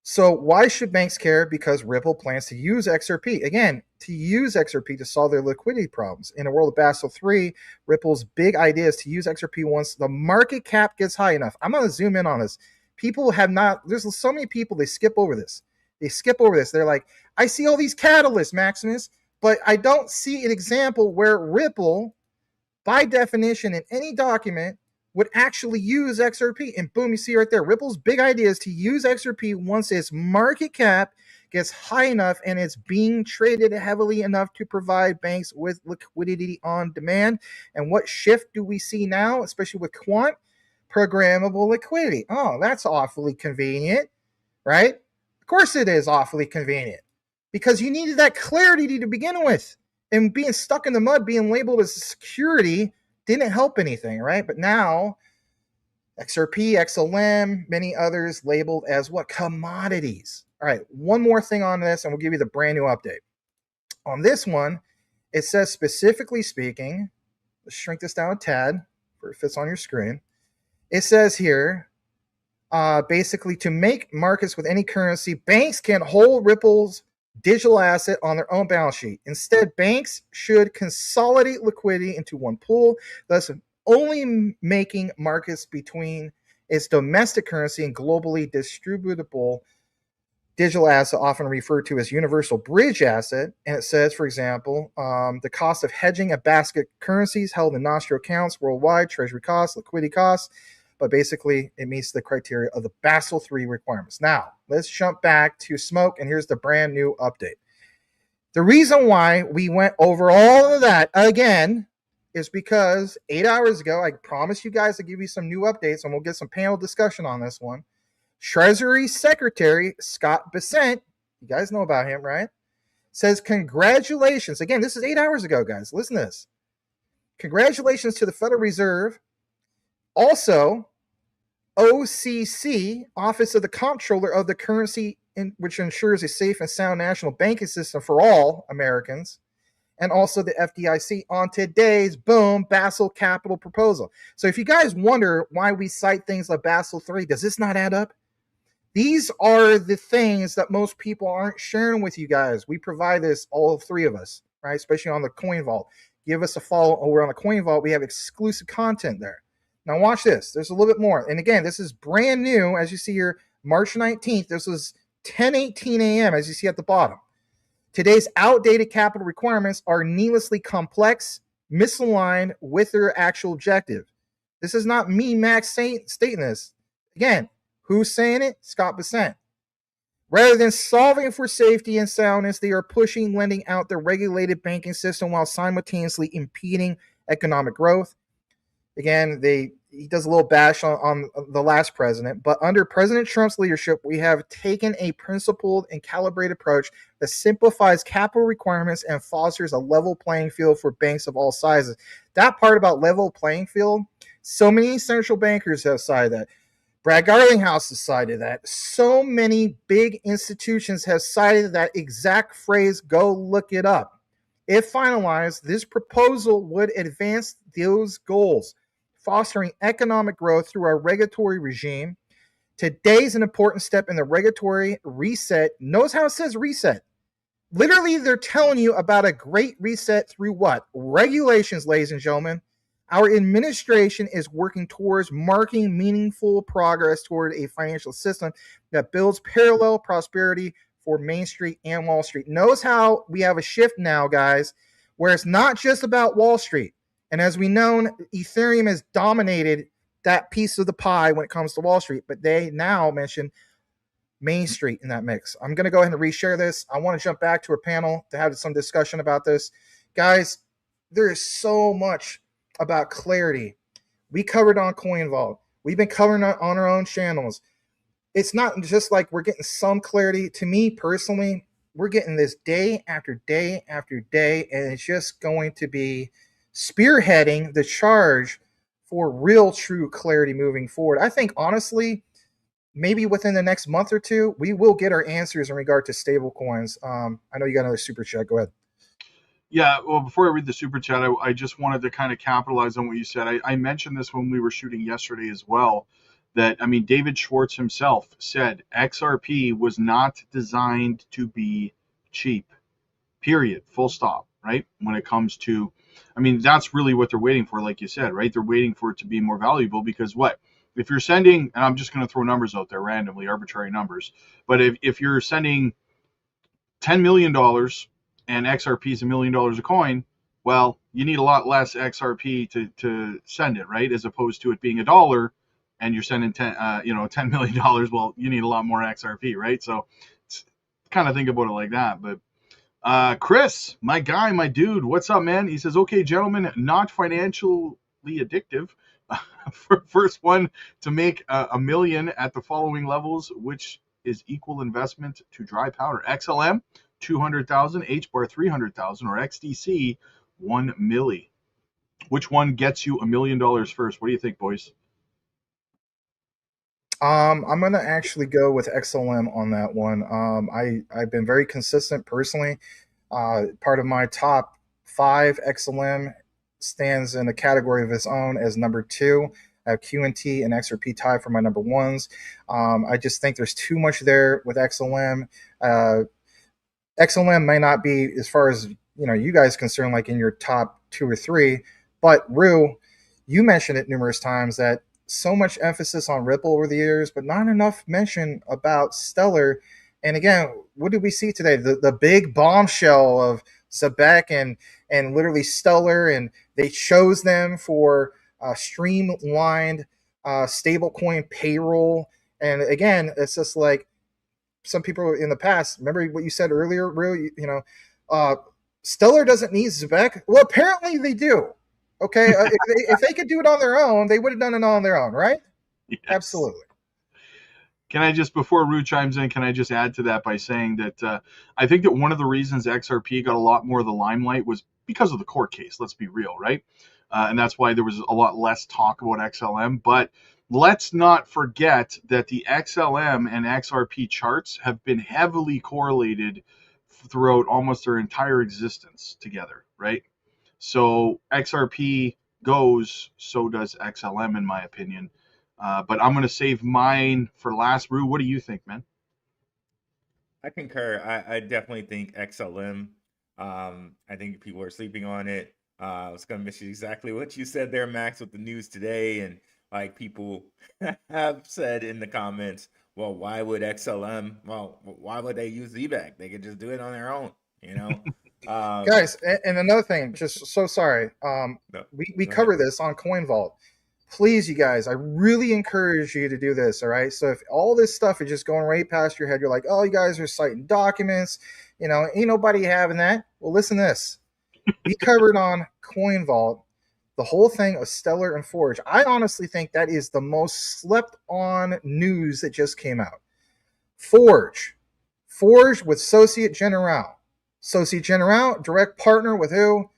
So why should banks care? Because Ripple plans to use XRP. Again, to use XRP to solve their liquidity problems. In a world of Basel III, Ripple's big idea is to use XRP once the market cap gets high enough. I'm going to zoom in on this. People have not, there's so many people, they skip over this. They're like, I see all these catalysts, Maximus, but I don't see an example where Ripple, by definition, in any document, would actually use XRP. And boom, you see right there, Ripple's big idea is to use XRP once its market cap gets high enough and it's being traded heavily enough to provide banks with liquidity on demand. And what shift do we see now, especially with quant? Programmable liquidity. Oh, that's awfully convenient, right? Of course it is awfully convenient, because you needed that clarity to begin with. And being stuck in the mud, being labeled as security, didn't help anything, right? But now, XRP, XLM, many others labeled as what? Commodities. All right, one more thing on this, and we'll give you the brand new update. On this one, it says specifically speaking, let's shrink this down a tad, where it fits on your screen. It says here, basically, to make markets with any currency, banks can hold Ripple's digital asset on their own balance sheet. Instead, banks should consolidate liquidity into one pool, thus only making markets between its domestic currency and globally distributable digital asset, often referred to as universal bridge asset. And it says, for example, the cost of hedging a basket of currencies held in nostril accounts worldwide, treasury costs, liquidity costs. But basically, it meets the criteria of the Basel III requirements. Now, let's jump back to Smoke, and here's the brand new update. The reason why we went over all of that again is because 8 hours ago, I promised you guys to give you some new updates, and we'll get some panel discussion on this one. Treasury Secretary Scott Bessent, you guys know about him, right? Says, congratulations. Again, this is 8 hours ago, guys. Listen to this. Congratulations to the Federal Reserve. Also, OCC, Office of the Comptroller of the Currency, which ensures a safe and sound national banking system for all Americans, and also the FDIC on today's, boom, Basel capital proposal. So if you guys wonder why we cite things like Basel III, does this not add up? These are the things that most people aren't sharing with you guys. We provide this, all 3 of us, right? Especially on the Coin Vault. Give us a follow over on the Coin Vault. We have exclusive content there. Now watch this. There's a little bit more. And again, this is brand new. As you see here, March 19th. This was 10:18 a.m. as you see at the bottom. Today's outdated capital requirements are needlessly complex, misaligned with their actual objective. This is not me, Max, stating this. Again, who's saying it? Scott Bessent. Rather than solving for safety and soundness, they are pushing lending out the regulated banking system while simultaneously impeding economic growth. Again, he does a little bash on the last president, but under President Trump's leadership, we have taken a principled and calibrated approach that simplifies capital requirements and fosters a level playing field for banks of all sizes. That part about level playing field, so many central bankers have cited that. Brad Garlinghouse has cited that. So many big institutions have cited that exact phrase. Go look it up. If finalized, this proposal would advance those goals, fostering economic growth through our regulatory regime. Today is an important step in the regulatory reset. Notice how it says reset. Literally, they're telling you about a great reset through what? Regulations, ladies and gentlemen. Our administration is working towards marking meaningful progress toward a financial system that builds parallel prosperity for Main Street and Wall Street. Notice how we have a shift now, guys, where it's not just about Wall Street. And as we know, Ethereum has dominated that piece of the pie when it comes to Wall Street, but they now mention Main Street in that mix. I'm going to go ahead and reshare this. I want to jump back to a panel to have some discussion about this. Guys, there is so much about clarity. We covered on CoinVault. We've been covering it on our own channels. It's not just like we're getting some clarity. To me personally, we're getting this day after day after day, and it's just going to be spearheading the charge for real true clarity moving forward. I think honestly, maybe within the next month or two, we will get our answers in regard to stable coins. I know you got another super chat. Go ahead. Yeah, well, before I read the super chat, I just wanted to kind of capitalize on what you said. I mentioned this when we were shooting yesterday as well, that, I mean, David Schwartz himself said XRP was not designed to be cheap, period, full stop, right? When it comes to, I mean, that's really what they're waiting for, like you said, right? They're waiting for it to be more valuable because what? If you're sending, and I'm just going to throw numbers out there randomly, arbitrary numbers, but if you're sending $10 million and XRP is $1 million a coin, well, you need a lot less XRP to send it, right? As opposed to it being $1 and you're sending $10 million. Well, you need a lot more XRP, right? So kind of think about it like that. But Chris, my guy, my dude, what's up, man? He says, okay, gentlemen, not financially addictive. First one to make $1 million at the following levels, which is equal investment to dry powder. XLM, 200,000, HBAR 300,000, or XDC 1 milli. Which one gets you $1 million first? What do you think, boys? I'm gonna actually go with XLM on that one. I've been very consistent personally. Part of my top 5, XLM stands in a category of its own as number 2. I have QNT and XRP tied for my number 1s. I just think there's too much there with XLM. XLM may not be, as far as you guys concerned, like in your top 2 or 3, but Rue, you mentioned it numerous times that so much emphasis on Ripple over the years, but not enough mention about Stellar. And again, what did we see today? The big bombshell of Zebec and literally Stellar, and they chose them for streamlined stablecoin payroll. And again, it's just like some people in the past. Remember what you said earlier, Rue? Stellar doesn't need Zebec. Well, apparently they do. Okay, if they could do it on their own, they would have done it on their own, right? Yes. Absolutely. Can I just, before Rue chimes in, can I just add to that by saying that I think that one of the reasons XRP got a lot more of the limelight was because of the court case. Let's be real, right? And that's why there was a lot less talk about XLM. But let's not forget that the XLM and XRP charts have been heavily correlated throughout almost their entire existence together, right? So XRP goes, so does XLM, in my opinion. But I'm going to save mine for last. Rue, what do you think, man? I concur. I definitely think XLM. I think people are sleeping on it. I was going to mention exactly what you said there, Max, with the news today. And like people have said in the comments, well, why would XLM? Well, why would they use Zebec? They could just do it on their own, Guys, and another thing, just so sorry. We cover this on CoinVault. Please, you guys, I really encourage you to do this, all right? So if all this stuff is just going right past your head, you're like, oh, you guys are citing documents, ain't nobody having that. Well, listen to this. We covered on CoinVault the whole thing of Stellar and Forge. I honestly think that is the most slept on news that just came out. Forge. Forge with Societe Generale. Societe Generale, direct partner with who?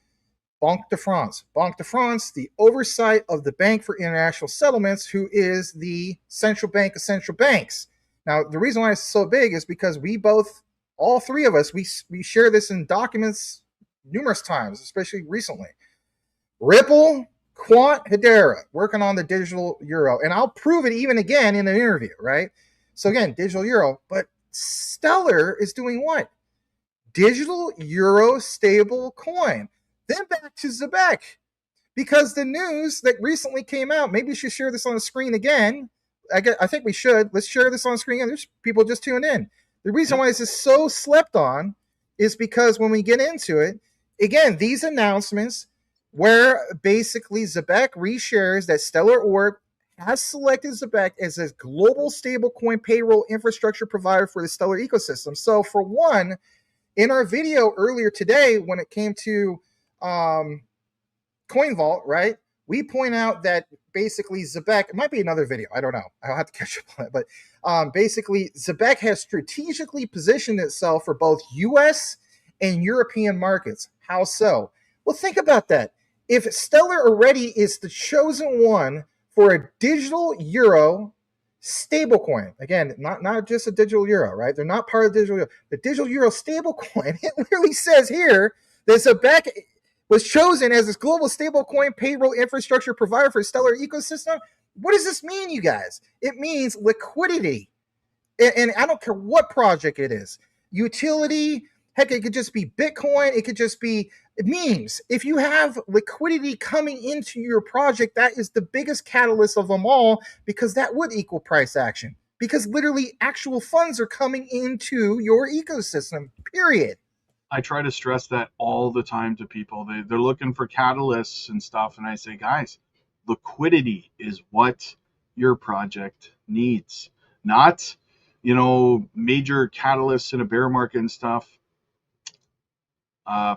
Banque de France. Banque de France, the oversight of the Bank for International Settlements, who is the central bank of central banks. Now, the reason why it's so big is because we both, all three of us, we share this in documents numerous times, especially recently. Ripple, Quant, Hedera, working on the digital euro. And I'll prove it even again in an interview, right? So again, digital euro. But Stellar is doing what? Digital euro stable coin. Then back to Zebec. Because the news that recently came out, maybe we should share this on the screen again. I think we should. Let's share this on the screen. There's people just tuned in. The reason why this is so slept on is because when we get into it, again, these announcements where basically Zebec reshares that Stellar Orb has selected Zebec as a global stablecoin payroll infrastructure provider for the Stellar ecosystem. So for one, in our video earlier today, when it came to Coin Vault, right? We point out that basically Zebec, it might be another video, I don't know. I'll have to catch up on it. But basically, Zebec has strategically positioned itself for both US and European markets. How so? Well, think about that. If Stellar already is the chosen one for a digital euro stablecoin, again, not just a digital euro, right? They're not part of the digital euro. The digital euro stablecoin, it literally says here that Zebec was chosen as this global stablecoin payroll infrastructure provider for Stellar ecosystem. What does this mean, you guys? It means liquidity. And I don't care what project it is. Utility, heck, it could just be Bitcoin. It could just be memes. If you have liquidity coming into your project, that is the biggest catalyst of them all, because that would equal price action. Because literally actual funds are coming into your ecosystem, period. I try to stress that all the time to people. They're looking for catalysts and stuff. And I say, guys, liquidity is what your project needs, not, major catalysts in a bear market and stuff.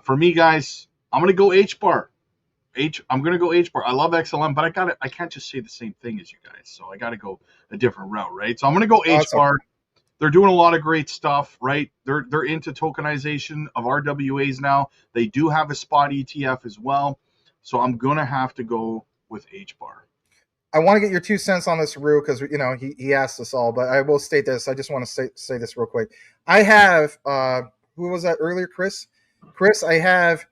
For me, guys, I'm going to go H-bar. I'm going to go H-bar. I love XLM, but I can't just say the same thing as you guys. So I got to go a different route, right? So I'm going to go H-bar. They're doing a lot of great stuff, right? They're into tokenization of RWAs now. They do have a spot ETF as well. So I'm going to have to go with H-bar. I want to get your 2 cents on this, Rue, because he asked us all, but I will state this. I just want to say this real quick. I have who was that earlier, Chris? Chris, I have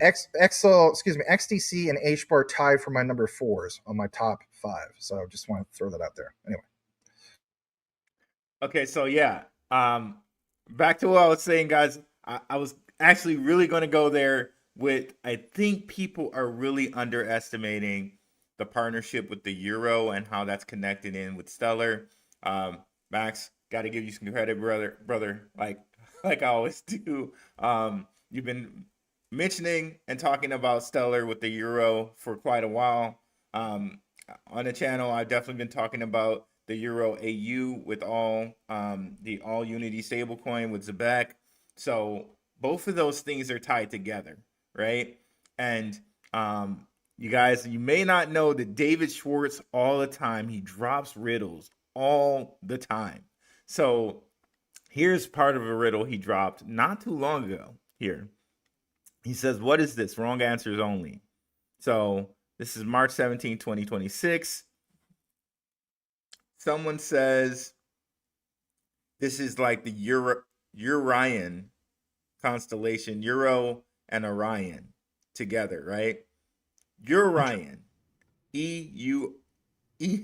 XTC and H-bar tied for my number 4s on my top 5. So I just want to throw that out there. Anyway. Okay, so yeah, back to what I was saying, guys. I was actually really going to go there with, I think people are really underestimating the partnership with the euro and how that's connected in with Stellar. Max, got to give you some credit, brother. Like I always do. You've been mentioning and talking about Stellar with the euro for quite a while. On the channel, I've definitely been talking about the Euro AU with the All Unity stablecoin with Zebec. So both of those things are tied together, right? And you guys, you may not know that David Schwartz all the time, he drops riddles all the time. So here's part of a riddle he dropped not too long ago here. He says, what is this? Wrong answers only. So this is March 17, 2026. Someone says this is like the Urian constellation, Euro and Orion together, right? Urian, E-U,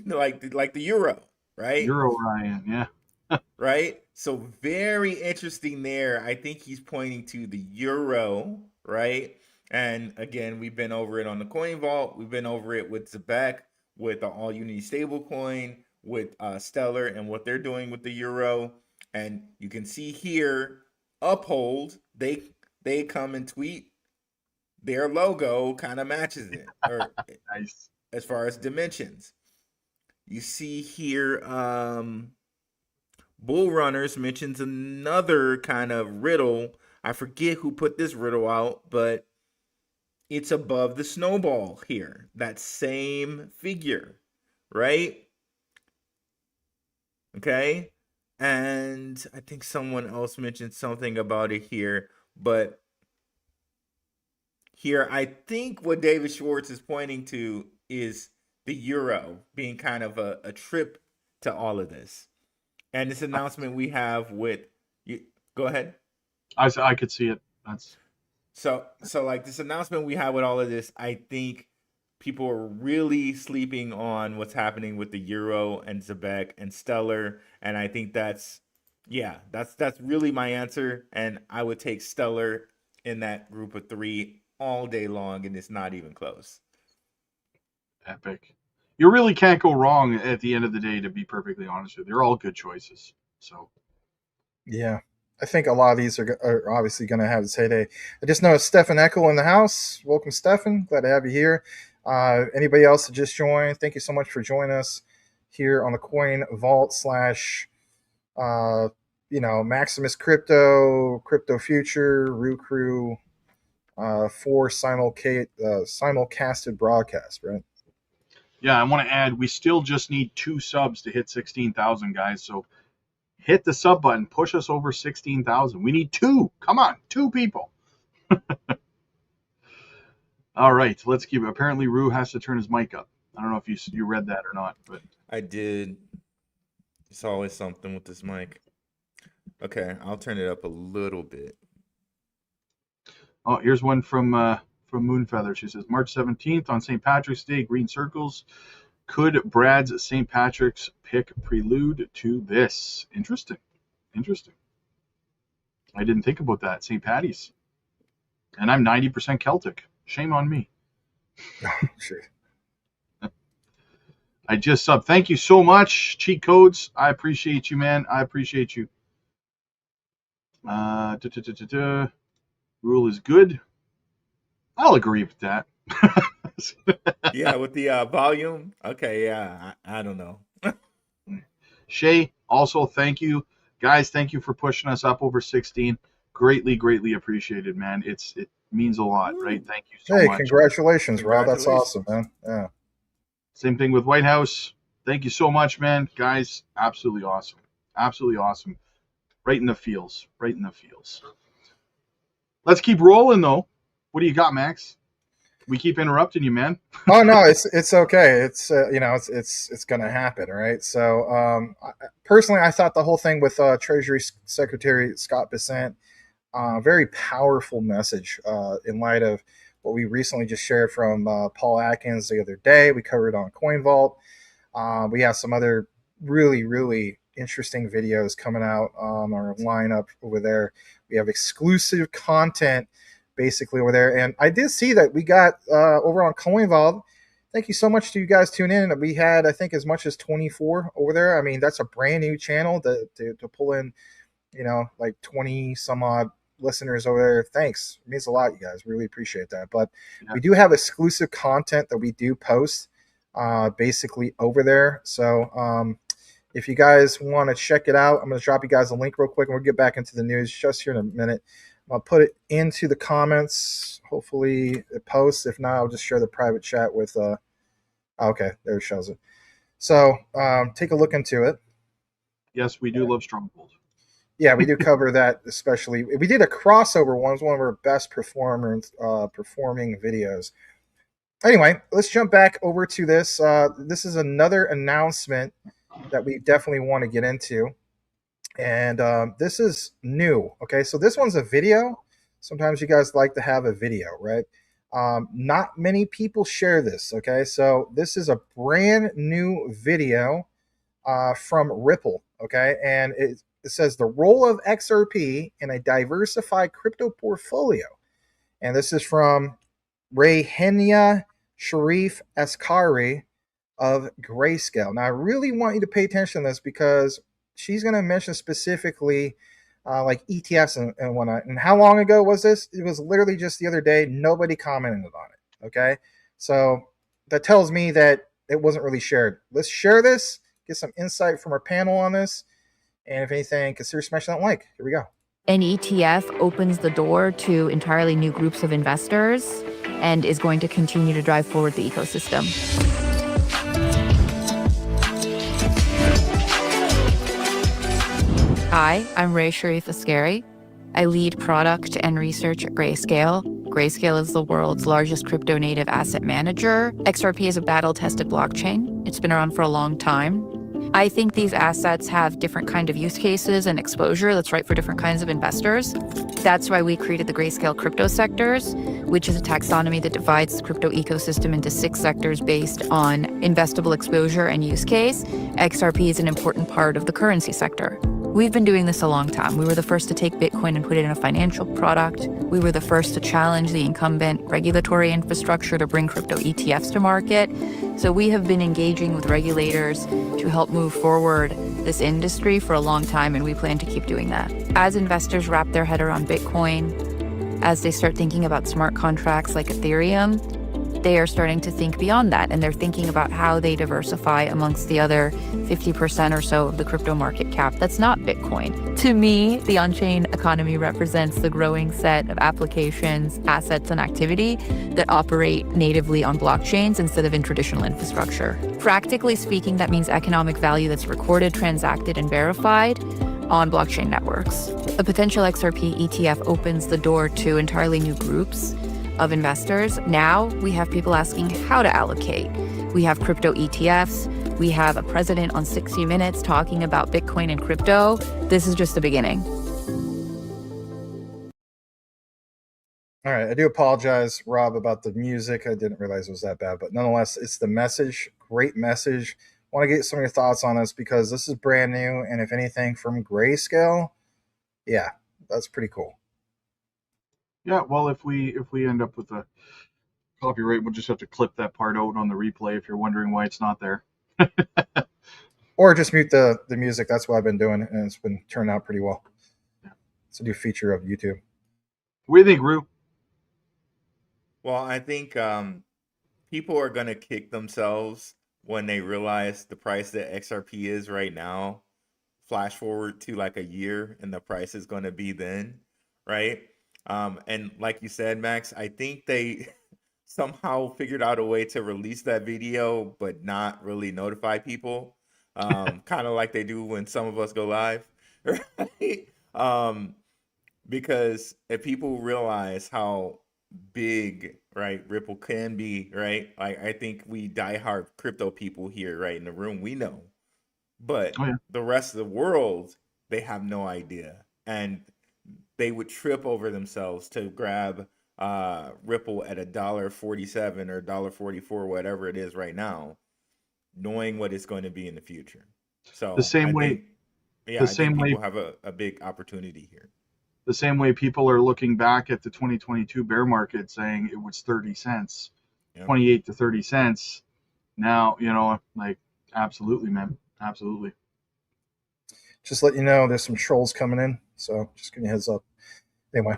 like the Euro, right? Euro Orion, yeah. Right? So very interesting there. I think he's pointing to the Euro, right? And again, we've been over it on the Coin Vault. We've been over it with Zebec, with the All Unity stablecoin, with Stellar and what they're doing with the euro. And you can see here, Uphold, they come and tweet, their logo kind of matches it, or Nice. as far as dimensions. You see here, Bull Runners mentions another kind of riddle. I forget who put this riddle out, but it's above the snowball here, that same figure, right? Okay. And I think someone else mentioned something about it here, but here I think what David Schwartz is pointing to is the euro being kind of a trip to all of this. And this announcement we have with you, go ahead. I could see it. That's So like this announcement we have with all of this, I think people are really sleeping on what's happening with the Euro and Zebec and Stellar, and I think that's really my answer. And I would take Stellar in that group of three all day long, and it's not even close. epic. You really can't go wrong at the end of the day, to be perfectly honest with you. They're all good choices. So Yeah. I think a lot of these are obviously going to have this heyday. I just noticed Stefan Eckel in the house. Welcome, Stefan. Glad to have you here. Anybody else that just joined, thank you so much for joining us here on the Coin Vault slash, Maximus Crypto, Crypto Future, Rue Crew, 4 simulcasted broadcast, right? yeah, I want to add, we still just need 2 subs to hit 16,000, guys. So hit the sub button, push us over 16,000. We need 2. Come on, 2 people. All right, let's keep it. Apparently, Rue has to turn his mic up. I don't know if you read that or not, but I did. It's always something with this mic. Okay, I'll turn it up a little bit. oh, here's one from Moonfeather. She says March 17th on St. Patrick's Day, green circles. Could Brad's St. Patrick's pick prelude to this? Interesting. I didn't think about that. St. Patty's. And I'm 90% Celtic. Shame on me. Sure. I just subbed. Thank you so much, Cheat Codes. I appreciate you, man. I appreciate you. Rule is good. I'll agree with that. Yeah, with the volume. Okay, yeah, I don't know. Shay, also thank you. Guys, thank you for pushing us up over 16. Greatly appreciated, man. It means a lot, right? Thank you so much. Congratulations, Rob. That's awesome, man. Yeah. Same thing with White House. Thank you so much, man. Guys, absolutely awesome. Absolutely awesome. Right in the feels. Let's keep rolling, though. What do you got, Max? We keep interrupting you, man. Oh no, it's okay. It's it's gonna happen, right? So personally, I thought the whole thing with Treasury Secretary Scott Bessent, very powerful message in light of what we recently just shared from Paul Atkins the other day. We covered on Coin Vault. We have some other really interesting videos coming out on our lineup over there. We have exclusive content basically over there. And I did see that we got over on Coin Vault. Thank you so much to you guys tuning in. We had, I think, as much as 24 over there. I mean, that's a brand new channel to pull in, like 20 some odd listeners over there. Thanks. It means a lot, you guys. Really appreciate that. But we do have exclusive content that we do post basically over there. So if you guys want to check it out, I'm going to drop you guys a link real quick and we'll get back into the news just here in a minute. I'll put it into the comments. Hopefully it posts. If not, I'll just share the private chat with okay, there it shows it. So take a look into it. Yes, we do love Stronghold. Yeah, we do cover that, especially. We did a crossover one. It's one of our best performing videos. Anyway, let's jump back over to this. This is another announcement that we definitely want to get into. And this is new. Okay, so this one's a video. Sometimes you guys like to have a video, right? Not many people share this. Okay, so this is a brand new video from Ripple. Okay, and it says the role of XRP in a diversified crypto portfolio. And this is from Rayhenia Sharif Askari of Grayscale. Now, I really want you to pay attention to this because she's going to mention specifically like ETFs and whatnot. And how long ago was this? It was literally just the other day. Nobody commented on it. Okay. So that tells me that it wasn't really shared. Let's share this, get some insight from our panel on this. And if anything, consider smashing that like. Here we go. An ETF opens the door to entirely new groups of investors. and is going to continue to drive forward the ecosystem. Hi, I'm Ray Sharif Askari. I lead product and research at Grayscale. Grayscale is the world's largest crypto-native asset manager. XRP is a battle-tested blockchain. It's been around for a long time. I think these assets have different kind of use cases and exposure that's right for different kinds of investors. That's why we created the Grayscale crypto sectors, which is a taxonomy that divides the crypto ecosystem into 6 sectors based on investable exposure and use case. XRP is an important part of the currency sector. We've been doing this a long time. We were the first to take Bitcoin and put it in a financial product. We were the first to challenge the incumbent regulatory infrastructure to bring crypto ETFs to market. So we have been engaging with regulators to help move forward this industry for a long time, and we plan to keep doing that. As investors wrap their head around Bitcoin, as they start thinking about smart contracts like Ethereum, they are starting to think beyond that, and they're thinking about how they diversify amongst the other 50% or so of the crypto market cap that's not Bitcoin. To me, the on-chain economy represents the growing set of applications, assets, and activity that operate natively on blockchains instead of in traditional infrastructure. Practically speaking, that means economic value that's recorded, transacted, and verified on blockchain networks. A potential XRP ETF opens the door to entirely new groups of investors. Now we have people asking how to allocate. We have crypto ETFs. We have a president on 60 Minutes talking about Bitcoin and crypto. This is just the beginning. All right, I do apologize, Rob, about the music. I didn't realize it was that bad, but nonetheless, it's the message. Great message. I want to get some of your thoughts on this because this is brand new, and if anything from Grayscale, yeah, that's pretty cool. Yeah, well, if we end up with a copyright, we'll just have to clip that part out on the replay if you're wondering why it's not there. Or just mute the music. That's what I've been doing, and it's been turning out pretty well. Yeah. It's a new feature of YouTube. What do you think, Rue? Well, I think people are going to kick themselves when they realize the price that XRP is right now. Flash forward to like a year, and the price is going to be then, right? And like you said, Max, I think they somehow figured out a way to release that video, but not really notify people. Kind of like they do when some of us go live, right? Because if people realize how big, right, Ripple can be, right? Like I think we diehard crypto people here, right, in the room, we know. But the rest of the world, they have no idea. And they would trip over themselves to grab Ripple at $1.47 or $1.44, whatever it is right now, knowing what it's going to be in the future. So the same way people have a big opportunity here. The same way people are looking back at the 2022 bear market saying it was 30 cents, 28 to 30 cents. Now, like absolutely, man. Absolutely. Just let you know there's some trolls coming in, so just give you a heads up. Anyway.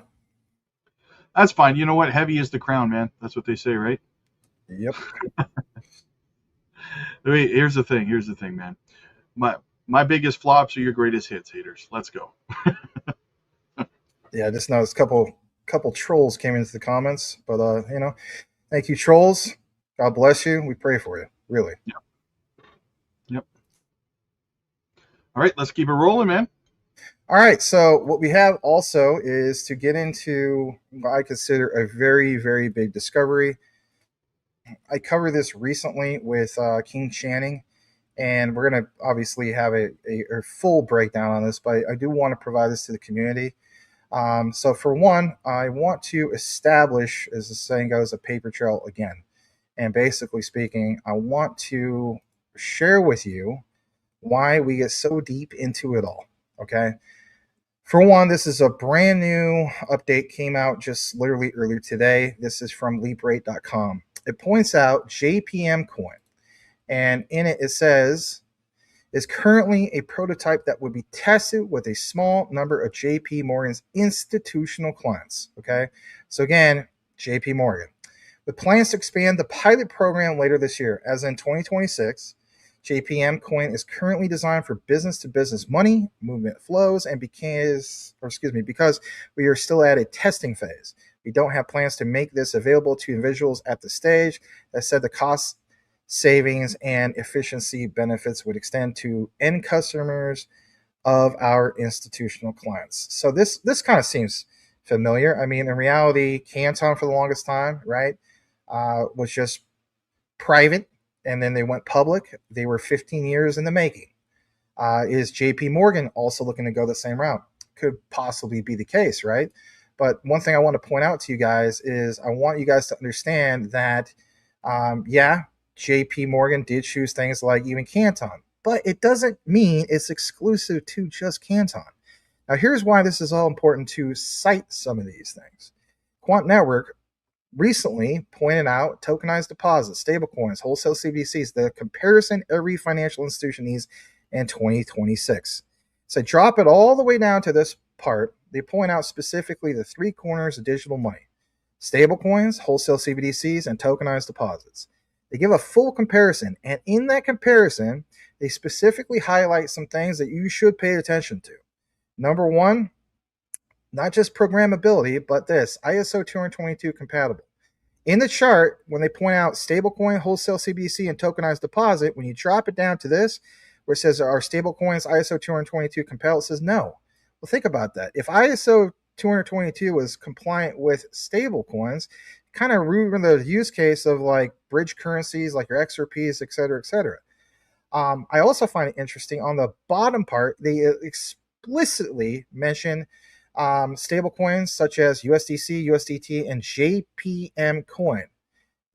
That's fine. You know what? Heavy is the crown, man. That's what they say, right? Yep. Wait, here's the thing, man. My biggest flops are your greatest hits, haters. Let's go. Yeah, I just noticed a couple trolls came into the comments, but thank you, trolls. God bless you. We pray for you, really. Yep. All right, let's keep it rolling, man. All right, so what we have also is to get into what I consider a very, very big discovery. I covered this recently with King Channing, and we're going to obviously have a full breakdown on this, but I do want to provide this to the community. So for one, I want to establish, as the saying goes, a paper trail again. And basically speaking, I want to share with you why we get so deep into it all, okay? For one, this is a brand new update, came out just literally earlier today. This is from leaprate.com. It points out JPM Coin, and in it says, is currently a prototype that would be tested with a small number of JP Morgan's institutional clients, okay? So again, JP Morgan. With plans to expand the pilot program later this year, as in 2026, JPM Coin is currently designed for business-to-business money movement flows, and because we are still at a testing phase. We don't have plans to make this available to individuals at the stage. That said, the cost savings and efficiency benefits would extend to end customers of our institutional clients. So this kind of seems familiar. I mean, in reality, Canton for the longest time, right, was just private, and then they went public. They were 15 years in the making. Is JP Morgan also looking to go the same route? Could possibly be the case, right? But one thing I want to point out to you guys is I want you guys to understand that, yeah, JP Morgan did choose things like even Canton, but it doesn't mean it's exclusive to just Canton. Now, here's why this is all important to cite some of these things. Quant Network recently pointed out tokenized deposits, stablecoins, wholesale CBDCs, the comparison every financial institution needs in 2026. So drop it all the way down to this part. They point out specifically the three corners of digital money: stablecoins, wholesale CBDCs, and tokenized deposits. They give a full comparison, and in that comparison, they specifically highlight some things that you should pay attention to. Number one, not just programmability, but this ISO 222 compatible. In the chart, when they point out stablecoin, wholesale CBDC, and tokenized deposit, when you drop it down to this, where it says, are stablecoins ISO 222 compatible? It says no. Well, think about that. If ISO 222 was compliant with stablecoins, kind of ruin the use case of like bridge currencies, like your XRPs, et cetera, et cetera. I also find it interesting on the bottom part, they explicitly mention stablecoins such as USDC, USDT, and JPM Coin.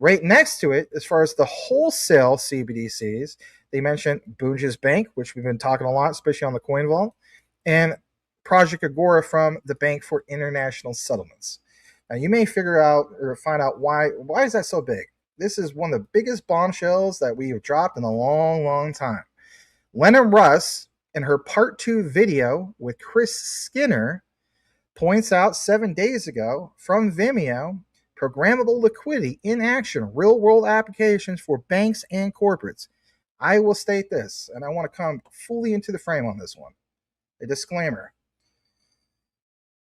Right next to it, as far as the wholesale CBDCs, they mention Bunge's Bank, which we've been talking a lot, especially on the Coin Vault, and Project Agora from the Bank for International Settlements. Now, you may figure out or find out why is that so big? This is one of the biggest bombshells that we have dropped in a long, long time. Lena Russ, in her part 2 video with Chris Skinner, points out 7 days ago from Vimeo, programmable liquidity in action, real-world applications for banks and corporates. I will state this, and I want to come fully into the frame on this one. A disclaimer.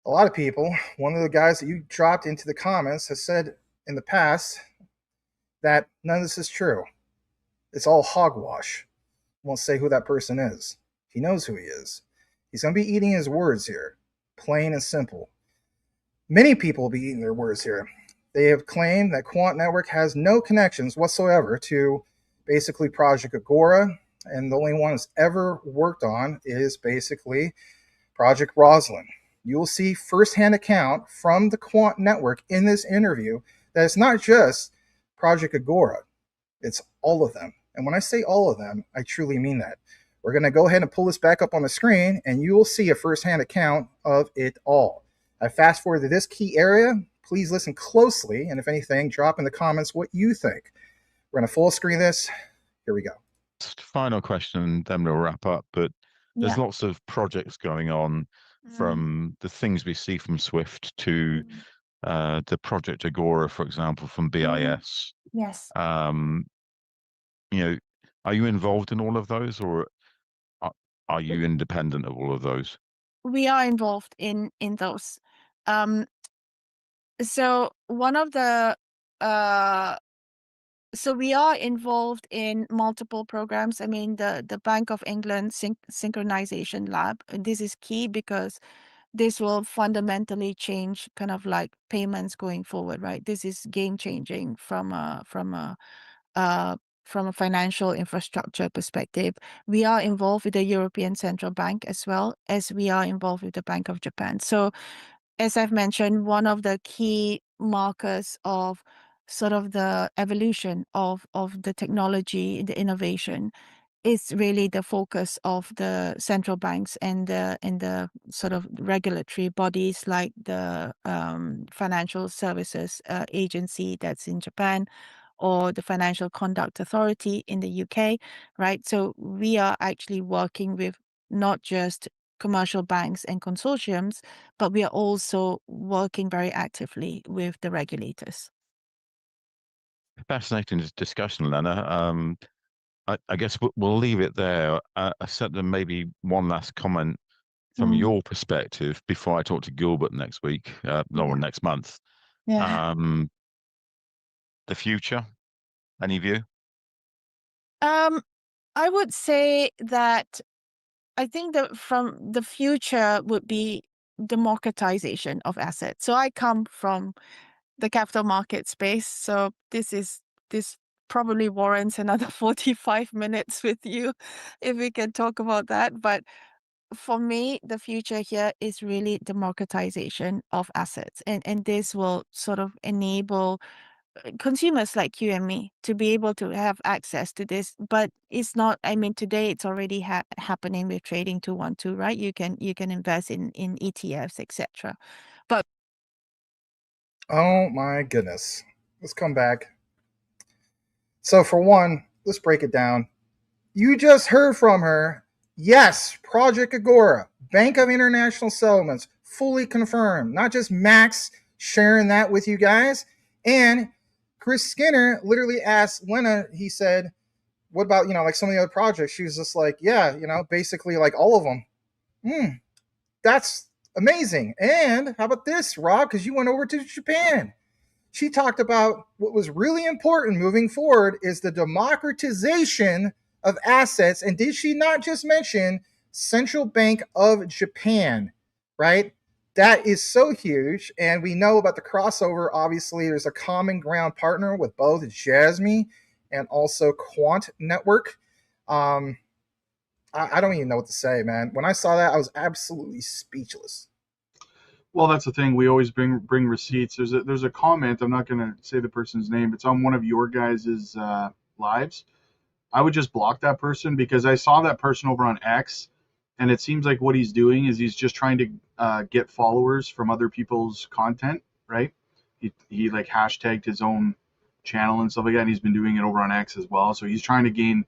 A lot of people, one of the guys that you dropped into the comments has said in the past that none of this is true. It's all hogwash. Won't say who that person is. He knows who he is. He's going to be eating his words here. Plain and simple. Many people will be eating their words here. They have claimed that Quant Network has no connections whatsoever to basically Project Agora, and the only one that's ever worked on is basically Project Roslyn. You will see firsthand account from the Quant Network in this interview that it's not just Project Agora, it's all of them. And when I say all of them, I truly mean that. We're going to go ahead and pull this back up on the screen, and you will see a firsthand account of it all. I fast forward to this key area. Please listen closely, and if anything, drop in the comments what you think. We're going to full screen this. Here we go. Final question, then we'll wrap up. But there's lots of projects going on, from the things we see from Swift to the Project Agora, for example, from BIS. Yes. You know, are you involved in all of those, or are you independent of all of those? We are involved in those. So one of the so we are involved in multiple programs. I mean, the Bank of England Synchronization Lab. This is key because this will fundamentally change kind of like payments going forward, right? This is game changing from a financial infrastructure perspective. We are involved with the European Central Bank as well as we are involved with the Bank of Japan. So as I've mentioned, one of the key markers of sort of the evolution of the technology, the innovation, is really the focus of the central banks and the sort of regulatory bodies like the Financial Services Agency that's in Japan, or the Financial Conduct Authority in the UK, right? So we are actually working with not just commercial banks and consortiums, but we are also working very actively with the regulators. Fascinating discussion, Lena. I guess we'll leave it there. Except that maybe one last comment from your perspective before I talk to Gilbert next week, next month. Yeah. The future, any view? I would say that I think that from the future would be democratization of assets. So I come from the capital market space, so this probably warrants another 45 minutes with you if we can talk about that. But for me, the future here is really democratization of assets, and this will sort of enable consumers like you and me to be able to have access to this. But it's not, I mean, today it's already happening with trading 212, right? You can invest in ETFs, etc. But Oh my goodness. Let's come back. So for one, let's break it down. You just heard from her. Yes, Project Agora, Bank of International Settlements, fully confirmed. Not just Max sharing that with you guys. And Chris Skinner literally asked Lena, he said, what about, like some of the other projects? She was just like, yeah, basically like all of them. That's amazing. And how about this, Rob? Because you went over to Japan. She talked about what was really important moving forward is the democratization of assets. And did she not just mention Central Bank of Japan, right? That is so huge. And we know about the crossover. Obviously, there's a common ground partner with both Jasmine and also Quant Network. I don't even know what to say, man. When I saw that, I was absolutely speechless. Well, that's the thing. We always bring receipts. There's a comment. I'm not going to say the person's name. It's on one of your guys' lives. I would just block that person because I saw that person over on X, and it seems like what he's doing is he's just trying to get followers from other people's content, right? He like hashtagged his own channel and stuff like that, and he's been doing it over on X as well. So he's trying to gain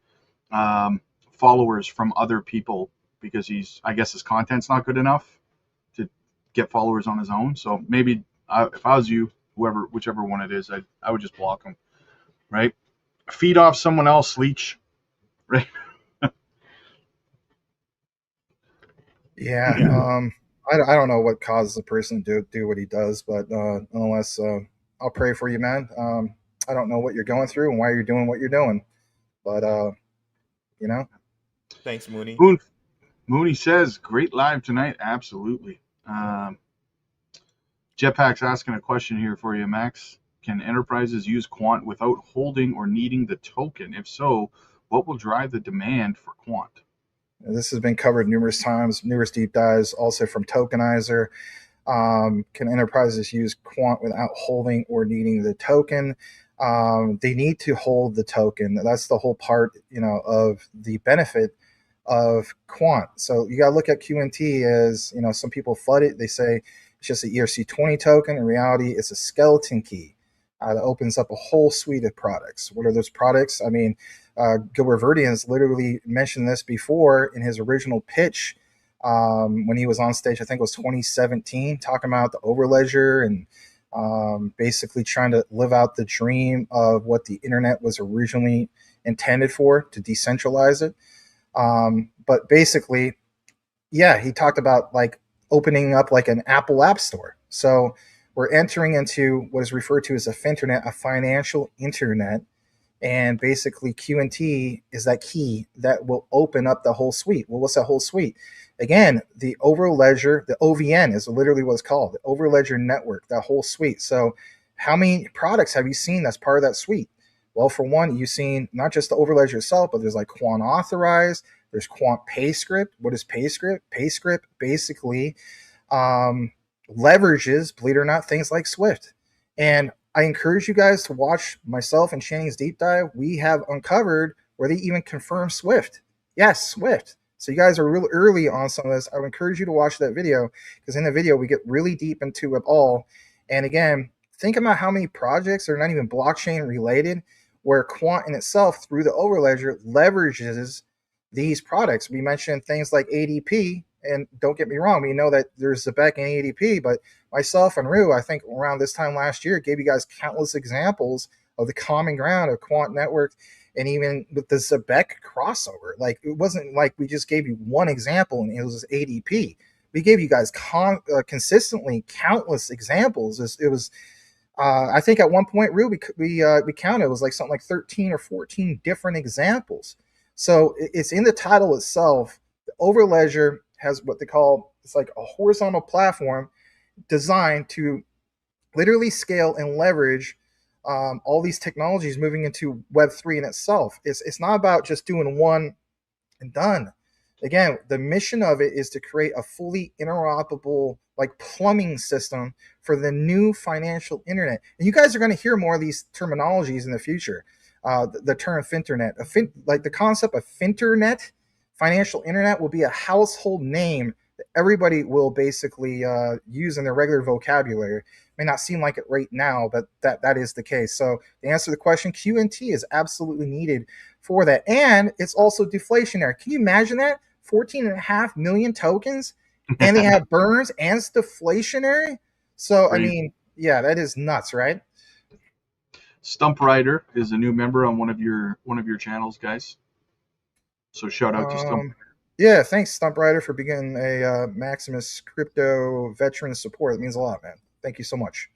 followers from other people because I guess his content's not good enough to get followers on his own. So maybe if I was you, whichever one it is, I would just block him, right? Feed off someone else, Leech, right? Yeah. I don't know what causes a person to do what he does, but nonetheless, I'll pray for you, man. I don't know what you're going through and why you're doing what you're doing, but Thanks, Mooney. Mooney says, great live tonight. Absolutely. Jetpack's asking a question here for you, Max. Can enterprises use Quant without holding or needing the token? If so, what will drive the demand for Quant? This has been covered numerous times, numerous deep dives, also from Tokenizer. Can enterprises use Quant without holding or needing the token? They need to hold the token. That's the whole part, of the benefit of Quant. So you got to look at QNT as, some people flood it. They say it's just an ERC20 token. In reality, it's a skeleton key that opens up a whole suite of products. What are those products? I mean, Gilbert Verdian's literally mentioned this before in his original pitch when he was on stage. I think it was 2017, talking about the Overledger and basically trying to live out the dream of what the internet was originally intended for, to decentralize it. But basically, yeah, he talked about like opening up like an Apple App Store. So we're entering into what is referred to as a finternet, a financial internet. And basically QNT is that key that will open up the whole suite. Well, what's that whole suite? Again, the Overledger, the OVN is literally what it's called, the Overledger network, that whole suite. So how many products have you seen that's part of that suite? Well, for one, you've seen not just the Overledger itself, but there's like Quant Authorized, there's Quant PayScript. What is PayScript? PayScript basically leverages, believe it or not, things like Swift. And I encourage you guys to watch myself and Channing's deep dive. We have uncovered where they even confirm Swift. Yes, Swift. So you guys are real early on some of this. I would encourage you to watch that video because in the video we get really deep into it all. And again, think about how many projects are not even blockchain related where Quant in itself through the Overledger leverages these products. We mentioned things like ADP, and don't get me wrong, we know that there's Zebec and ADP, but myself and Rue, I think around this time last year, gave you guys countless examples of the common ground of Quant Network And even with the Zebec crossover, like it wasn't like we just gave you one example and it was ADP. We gave you guys consistently countless examples. It was I think at one point, real we counted, it was like something like 13 or 14 different examples. So it's in the title itself. The Overledger has what they call, it's like a horizontal platform designed to literally scale and leverage all these technologies moving into Web3 in itself. It's not about just doing one and done. Again, the mission of it is to create a fully interoperable, like, plumbing system for the new financial internet. And you guys are going to hear more of these terminologies in the future. The term finternet, like the concept of finternet, financial internet, will be a household name that everybody will basically use in their regular vocabulary. It may not seem like it right now, but that is the case. So to answer the question, QNT is absolutely needed for that. And it's also deflationary. Can you imagine that? 14.5 million tokens, and they have burns, and it's deflationary. So I mean, yeah, that is nuts, right? Stump Rider is a new member on one of your channels, guys. So shout out to Stump. Yeah, thanks, Stump Rider, for being a Maximus crypto veteran support. It means a lot, man. Thank you so much.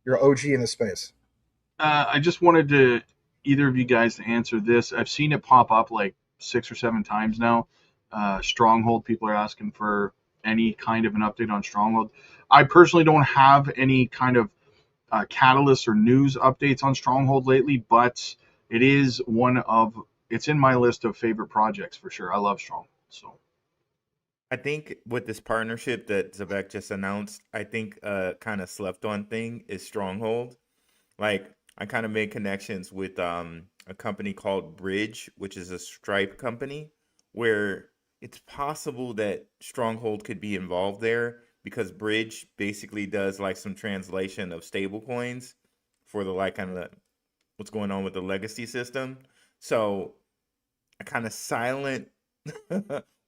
You're an OG in the space. I just wanted to either of you guys to answer this. I've seen it pop up like 6 or 7 times now. Stronghold, people are asking for any kind of an update on Stronghold. I personally don't have any kind of catalyst or news updates on Stronghold lately, but it is it's in my list of favorite projects for sure. I love Stronghold. So I think with this partnership that Zebec just announced, I think kind of slept on thing is Stronghold. Like, I kind of made connections with a company called Bridge, which is a Stripe company, where it's possible that Stronghold could be involved there, because Bridge basically does like some translation of stable coins for the like kind of what's going on with the legacy system. So a kind of silent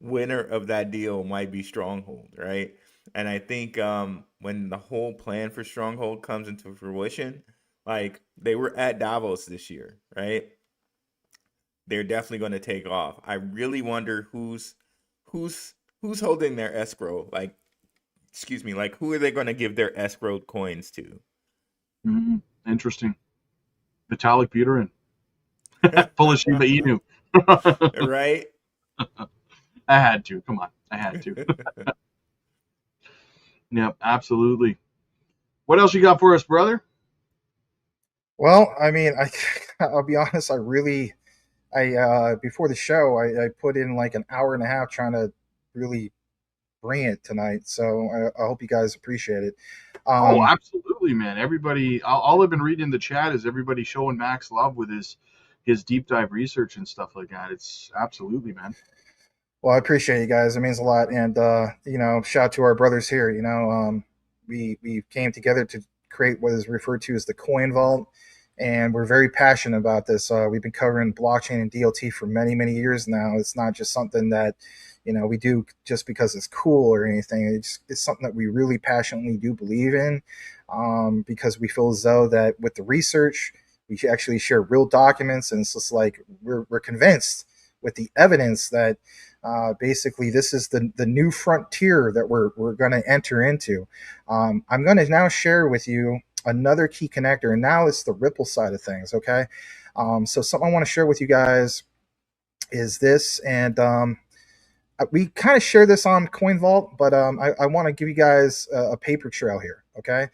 winner of that deal might be Stronghold, right? And I think when the whole plan for Stronghold comes into fruition, like they were at Davos this year, right? They're definitely going to take off. I really wonder who's holding their escrow. Like, excuse me, like who are they going to give their escrowed coins to? Interesting. Metallic Buterin. Full of Shiba Inu. Right? I had to. Come on. I had to. Yep, absolutely. What else you got for us, brother? Well, I mean, I'll be honest. Before the show, I put in like an hour and a half trying to really bring it tonight. So I hope you guys appreciate it. Oh, absolutely, man. Everybody, all I've been reading in the chat is everybody showing Max love with his deep dive research and stuff like that. It's absolutely, man. Well, I appreciate you guys. It means a lot. And, shout out to our brothers here. We came together to create what is referred to as the Coin Vault. And we're very passionate about this. We've been covering blockchain and DLT for many, many years now. It's not just something that, we do just because it's cool or anything. It's something that we really passionately do believe in, because we feel as though that with the research, we should actually share real documents. And it's just like we're convinced with the evidence that basically this is the new frontier that we're going to enter into. I'm going to now share with you another key connector, and now it's the Ripple side of things. Okay. So something I want to share with you guys is this, and we kind of share this on Coin Vault, but I want to give you guys a paper trail here. Okay.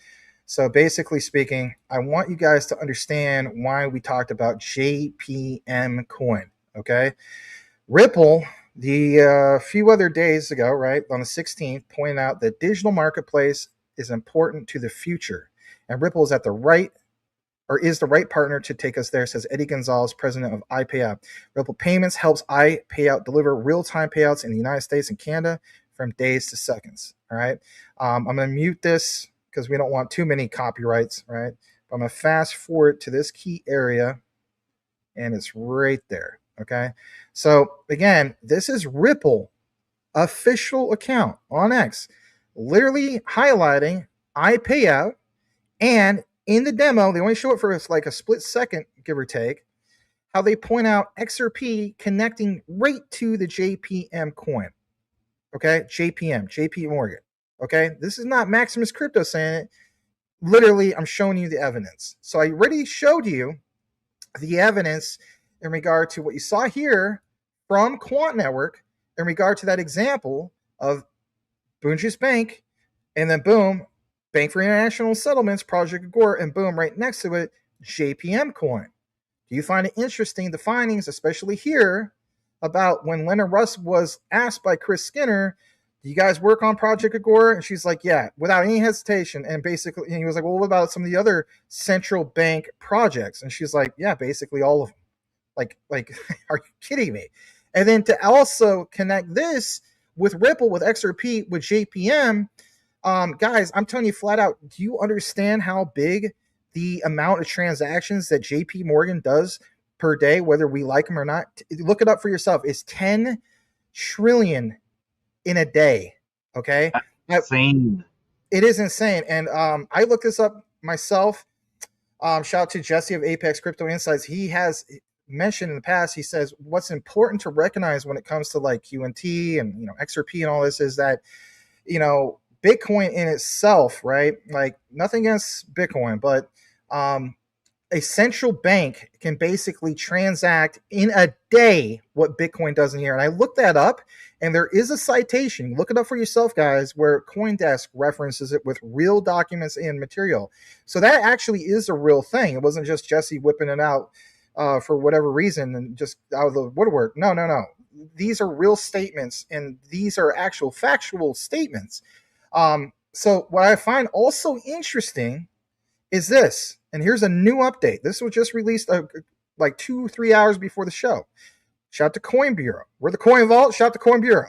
So basically speaking, I want you guys to understand why we talked about JPM Coin. Okay. Ripple, the few other days ago, right, on the 16th, pointed out that digital marketplace is important to the future. And Ripple is is the right partner to take us there, says Eddie Gonzalez, president of iPayout. Ripple Payments helps iPayout deliver real-time payouts in the United States and Canada from days to seconds. All right. I'm going to mute this because we don't want too many copyrights, right? But I'm going to fast forward to this key area, and it's right there. Okay. So again, this is Ripple official account on X, literally highlighting iPayout. And in the demo, they only show it for like a split second, give or take. how they point out XRP connecting right to the JPM coin. Okay, JP Morgan. Okay, this is not Maximus Crypto saying it. Literally, I'm showing you the evidence. So I already showed you the evidence in regard to what you saw here from Quant Network in regard to that example of Boonjuice Bank, and then boom, Bank for International Settlements, Project Agora, and boom, right next to it, JPM Coin. Do you find it interesting, the findings, especially here, about when Leonard Russ was asked by Chris Skinner, do you guys work on Project Agora? And she's like, yeah, without any hesitation. And basically, and he was like, well, what about some of the other central bank projects? And she's like, yeah, basically all of them. Like, are you kidding me? And then to also connect this with Ripple, with XRP, with JPM, guys, I'm telling you flat out, do you understand how big the amount of transactions that JP Morgan does per day, whether we like them or not? Look it up for yourself. It's 10 trillion in a day. Okay. That's insane. It is insane. And I looked this up myself. Shout out to Jesse of Apex Crypto Insights. He has mentioned in the past, he says what's important to recognize when it comes to like QNT and XRP and all this is that Bitcoin in itself, right? Like nothing against Bitcoin, but a central bank can basically transact in a day what Bitcoin does in a year. And I looked that up, and there is a citation. Look it up for yourself, guys, where CoinDesk references it with real documents and material. So that actually is a real thing. It wasn't just Jesse whipping it out for whatever reason and just out of the woodwork. No. These are real statements, and these are actual factual statements. So what I find also interesting is this, and here's a new update. This was just released like 2-3 hours before the show. Shout out to Coin Bureau. We're the Coin Vault. Shout out to Coin Bureau.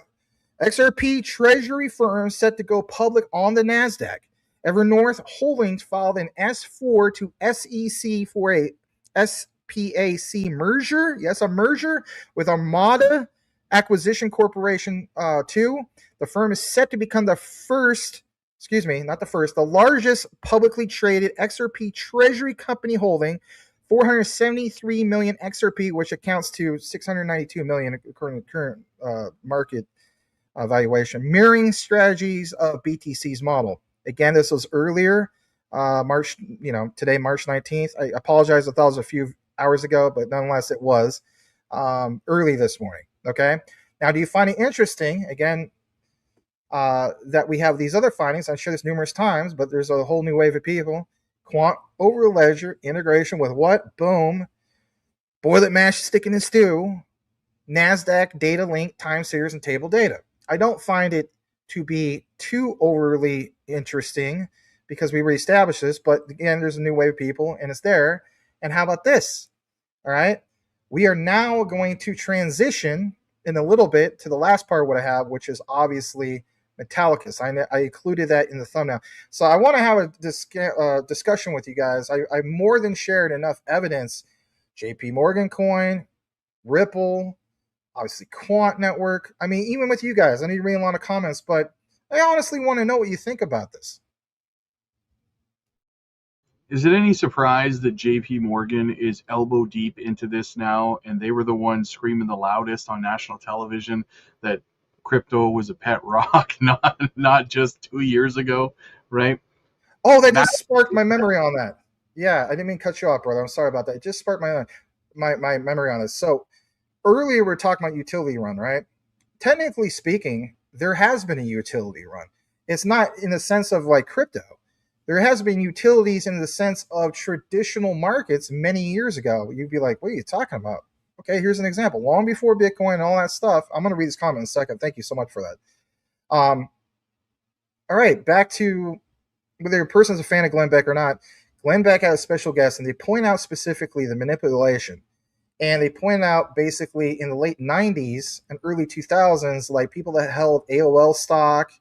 XRP treasury firm set to go public on the NASDAQ. Evernorth Holdings filed an S4 to SEC for a SPAC merger. Yes, a merger with Armada Acquisition Corporation 2. The firm is set to become the largest publicly traded XRP treasury company holding 473 million XRP, which accounts to 692 million according to current market valuation, mirroring strategies of BTC's model. Again, this was earlier, today, March 19th. I apologize, I thought it was a few hours ago, but nonetheless, it was early this morning. Okay. Now, do you find it interesting, again, that we have these other findings? I've shared this numerous times, but there's a whole new wave of people. Quant over ledger integration with what? Boom. Boil it, mash, stick in and stew. NASDAQ data link, time series, and table data. I don't find it to be too overly interesting because we reestablished this, but again, there's a new wave of people and it's there. And how about this? All right. We are now going to transition in a little bit to the last part of what I have, which is obviously Metallicus. I included that in the thumbnail. So I want to have a discussion with you guys. I more than shared enough evidence. JP Morgan Coin, Ripple, obviously Quant Network. I mean, even with you guys, I need to read a lot of comments, but I honestly want to know what you think about this. Is it any surprise that JP Morgan is elbow deep into this now, and they were the ones screaming the loudest on national television that crypto was a pet rock, not just 2 years ago, right? Oh, that just sparked my memory on that. Yeah, I didn't mean to cut you off, brother. I'm sorry about that. It just sparked my memory on this. So earlier we were talking about utility run, right? Technically speaking, there has been a utility run. It's not in the sense of like crypto. There has been utilities in the sense of traditional markets many years ago. You'd be like, what are you talking about? Okay, here's an example. Long before Bitcoin and all that stuff. I'm going to read this comment in a second. Thank you so much for that. All right, back to whether a person's a fan of Glenn Beck or not. Glenn Beck had a special guest, and they point out specifically the manipulation. And they point out basically in the late 90s and early 2000s, like people that held AOL stock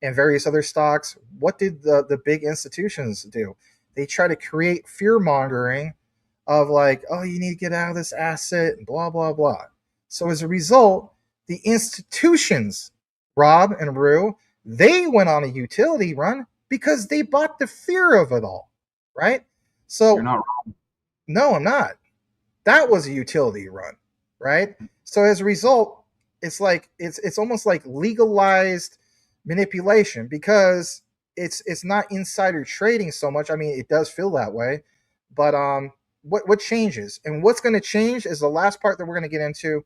and various other stocks, what did the big institutions do? They try to create fear-mongering of like, oh, you need to get out of this asset, and blah, blah, blah. So as a result, the institutions, Rob and Rue, they went on a utility run because they bought the fear of it all, right? So you're not wrong. No, I'm not. That was a utility run, right? So as a result, it's like it's almost like legalized manipulation because it's not insider trading so much. I mean, it does feel that way, but what changes and what's going to change is the last part that we're going to get into.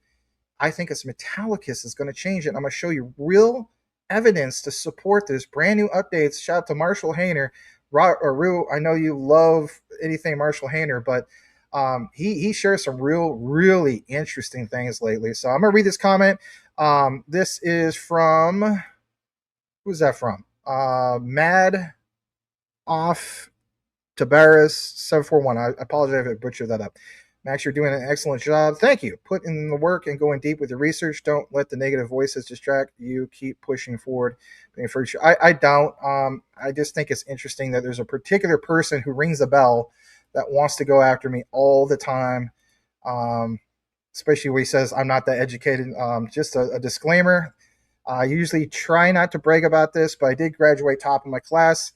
I think it's Metallicus is going to change it. And I'm going to show you real evidence to support this. Brand new updates. Shout out to Marshall Hayner. Rue, I know you love anything Marshall Hayner, but he shares some really interesting things lately. So I'm going to read this comment. This is from, who's that from? Mad Off Tabaris 741. I apologize if I butchered that up. Max, you're doing an excellent job. Thank you. Put in the work and going deep with your research. Don't let the negative voices distract you. Keep pushing forward. I don't. I just think it's interesting that there's a particular person who rings a bell that wants to go after me all the time. Especially when he says I'm not that educated. Just a disclaimer. I usually try not to brag about this, but I did graduate top of my class.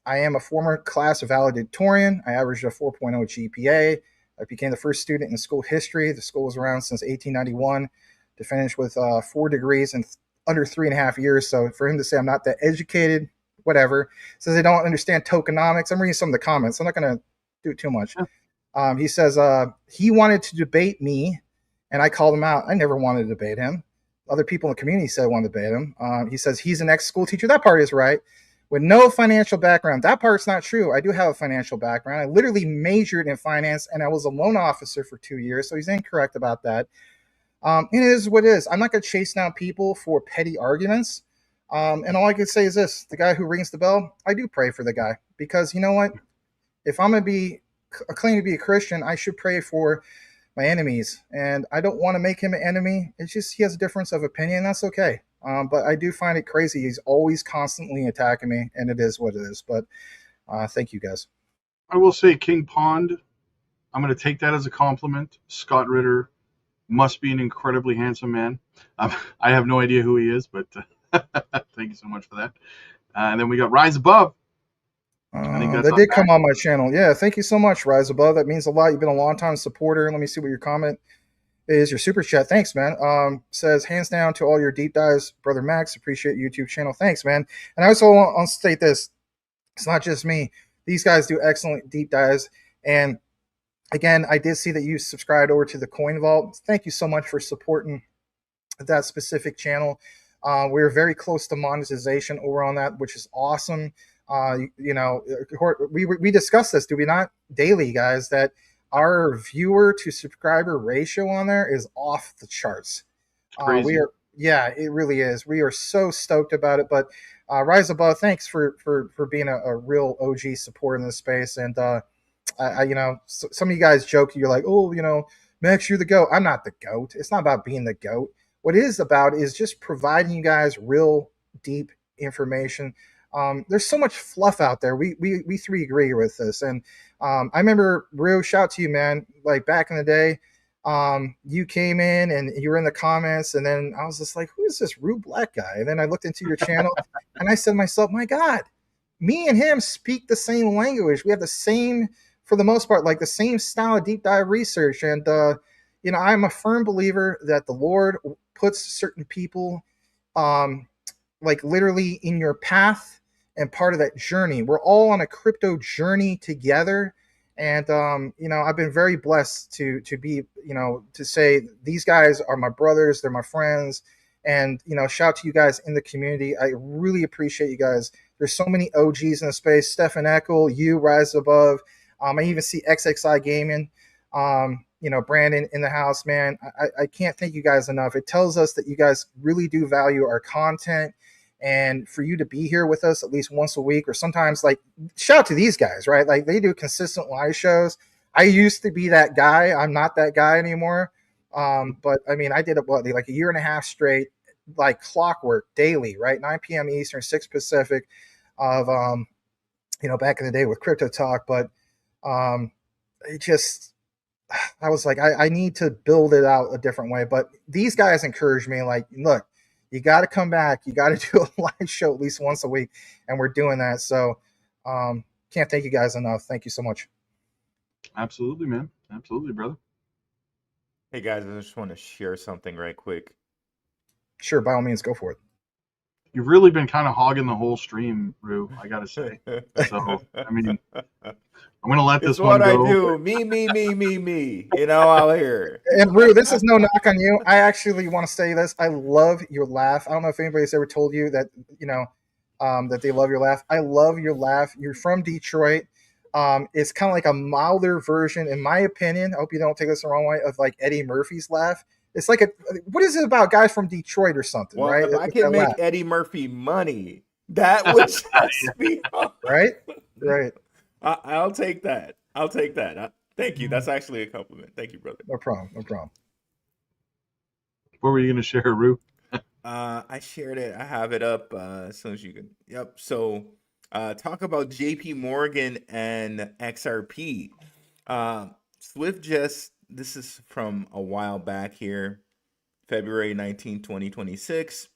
I am a former class valedictorian. I averaged a 4.0 GPA. I became the first student in school history. The school was around since 1891 to finish with 4 degrees in under 3.5 years. So for him to say I'm not that educated, whatever. Says I don't understand tokenomics. I'm reading some of the comments. I'm not going to do too much. He says he wanted to debate me, and I called him out. I never wanted to debate him. Other people in the community said I wanted to debate him. He says he's an ex-school teacher. That part is right. With no financial background. That part's not true. I do have a financial background. I literally majored in finance, and I was a loan officer for 2 years, so he's incorrect about that. It is what it is. I'm not going to chase down people for petty arguments. And all I can say is this. The guy who rings the bell, I do pray for the guy. Because you know what? If I'm going to be claim to be a Christian, I should pray for my enemies. And I don't want to make him an enemy. It's just he has a difference of opinion. That's okay. But I do find it crazy. He's always constantly attacking me, and it is what it is. But thank you, guys. I will say King Pond, I'm going to take that as a compliment. Scott Ritter must be an incredibly handsome man. I have no idea who he is, but thank you so much for that. And then we got Rise Above. That did come on my channel. Yeah, thank you so much, Rise Above. That means a lot. You've been a long-time supporter. Let me see what your comment is. Your super chat. Thanks, man. Says hands down to all your deep dives, brother Max. Appreciate YouTube channel. Thanks, man. And I also want to state this: it's not just me. These guys do excellent deep dives. And again, I did see that you subscribed over to the Coin Vault. Thank you so much for supporting that specific channel. We're very close to monetization over on that, which is awesome. You know, we discussed this, do we not, daily, guys, that our viewer to subscriber ratio on there is off the charts. Yeah, it really is. We are so stoked about it. But Rise Above, thanks for being a real OG support in this space. And you know, some of you guys joke, you're like, oh, you know, Max, you're the GOAT. I'm not the GOAT. It's not about being the GOAT. What it is about is just providing you guys real deep information. There's so much fluff out there. We three agree with this. And I remember, Rue, shout to you, man. Like back in the day, you came in and you were in the comments, and then I was just like, who is this Rue Black guy? And then I looked into your channel and I said to myself, my God, me and him speak the same language. We have the same, for the most part, like the same style of deep dive research. And, you know, I'm a firm believer that the Lord puts certain people, like literally in your path and part of that journey. We're all on a crypto journey together. And, you know, I've been very blessed to be, you know, to say these guys are my brothers. They're my friends. And, you know, shout to you guys in the community. I really appreciate you guys. There's so many OGs in the space. Stefan Eckel, you, Rise Above. I even see XXI Gaming, you know, Brandon in the house, man. I can't thank you guys enough. It tells us that you guys really do value our content. And for you to be here with us at least once a week, or sometimes, like, shout out to these guys, right? Like, they do consistent live shows. I used to be that guy. I'm not that guy anymore. But I mean, I did it like a year and a half straight, like clockwork, daily, right? 9 p.m. Eastern, 6 Pacific, of you know, back in the day with Crypto Talk. But it just, I was like, I need to build it out a different way. But these guys encouraged me, like, look, you got to come back. You got to do a live show at least once a week. And we're doing that. So can't thank you guys enough. Thank you so much. Absolutely, man. Absolutely, brother. Hey guys, I just want to share something right quick. Sure, by all means, go for it. You've really been kind of hogging the whole stream, Rue, I gotta say. So, I mean, I'm gonna let It's this one what I go. do. Me. You know, out here. And Rue, this is no knock on you. I actually want to say this. I love your laugh. I don't know if anybody's ever told you that, that they love your laugh. I love your laugh. You're from Detroit. It's kind of like a milder version, in my opinion. I hope you don't take this the wrong way, of like Eddie Murphy's laugh. It's like what is it about guys from Detroit or something, Well, right? if I With can that make laugh, Eddie Murphy money, that would just be right? Right. I'll take that. I'll take that. Thank you. That's actually a compliment. Thank you, brother. No problem. No problem. What were you gonna share, Rue? I shared it. I have it up as soon as you can. Yep. So, talk about JP Morgan and XRP. Swift this is from a while back here, February 19, 2026,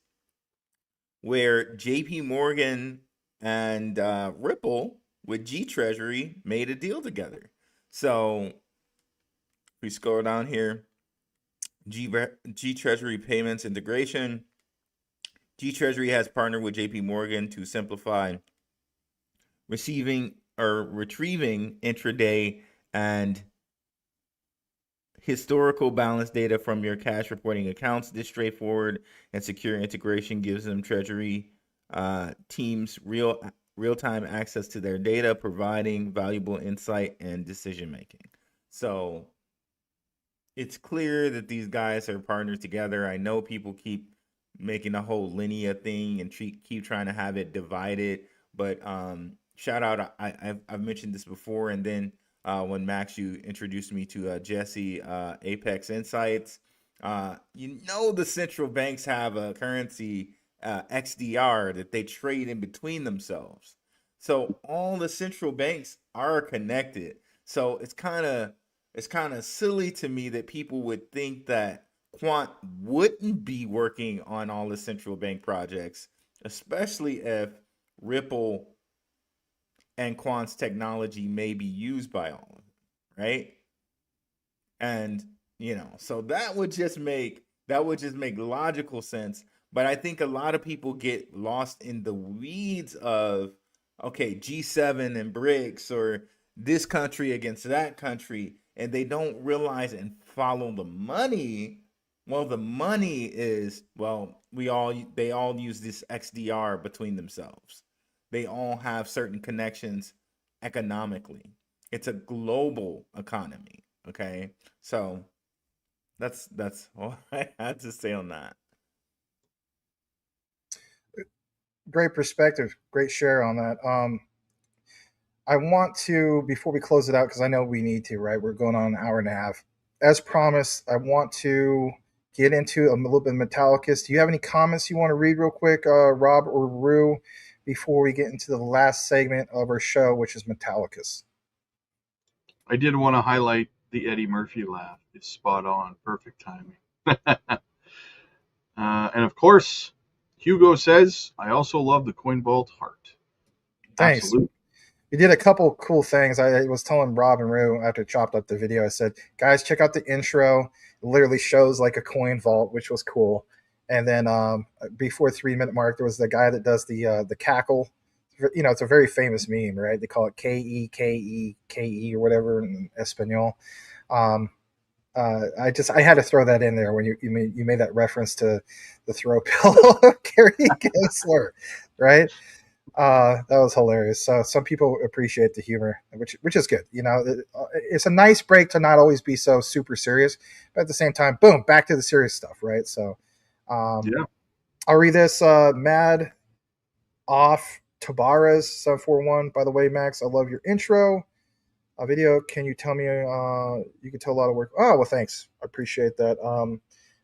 where JP Morgan and Ripple with G Treasury made a deal together. So, if we scroll down here, G Treasury payments integration. G Treasury has partnered with JP Morgan to simplify receiving or retrieving intraday and historical balance data from your cash reporting accounts. This straightforward and secure integration gives them Treasury teams real-time access to their data, providing valuable insight and decision making. So it's clear that these guys are partnered together. I know people keep making a whole linear thing and keep trying to have it divided, but shout out, I've mentioned this before, and then when Max, you introduced me to Jesse, Apex Insights, the central banks have a currency, XDR, that they trade in between themselves. So all the central banks are connected. So it's kind of silly to me that people would think that Quant wouldn't be working on all the central bank projects, especially if Ripple and Quant's technology may be used by all of them, right? And so that would just make logical sense. But I think a lot of people get lost in the weeds of, okay, G7 and BRICS, or this country against that country, and they don't realize and follow the money. Well, the money is, they all use this XDR between themselves. They all have certain connections economically. It's a global economy, okay? So that's all I had to say on that. Great perspective. Great share on that. I want to, before we close it out, because I know we need to, right? We're going on an hour and a half. As promised, I want to get into a little bit of Metallicus. Do you have any comments you want to read real quick, Rob or Rue, before we get into the last segment of our show, which is Metallicus? I did want to highlight the Eddie Murphy laugh. It's spot on. Perfect timing. And of course, Hugo says, I also love the Coin Vault heart. Thanks. Absolutely. We did a couple cool things. I was telling Rob and Rue after I chopped up the video, I said, guys, check out the intro. It literally shows like a coin vault, which was cool. And then before 3-minute mark, there was the guy that does the cackle. It's a very famous meme, right? They call it K-E-K-E-K-E or whatever in Espanol. I had to throw that in there when you made that reference to the throw pillow Gary Gensler, right? That was hilarious. So some people appreciate the humor, which is good. It's a nice break to not always be so super serious, but at the same time, boom, back to the serious stuff, right? So, Yeah. I'll read this. Mad off Tabaras 741. By the way, Max, I love your intro. Video. Can you tell me? You can tell a lot of work. Oh, well, thanks. I appreciate that.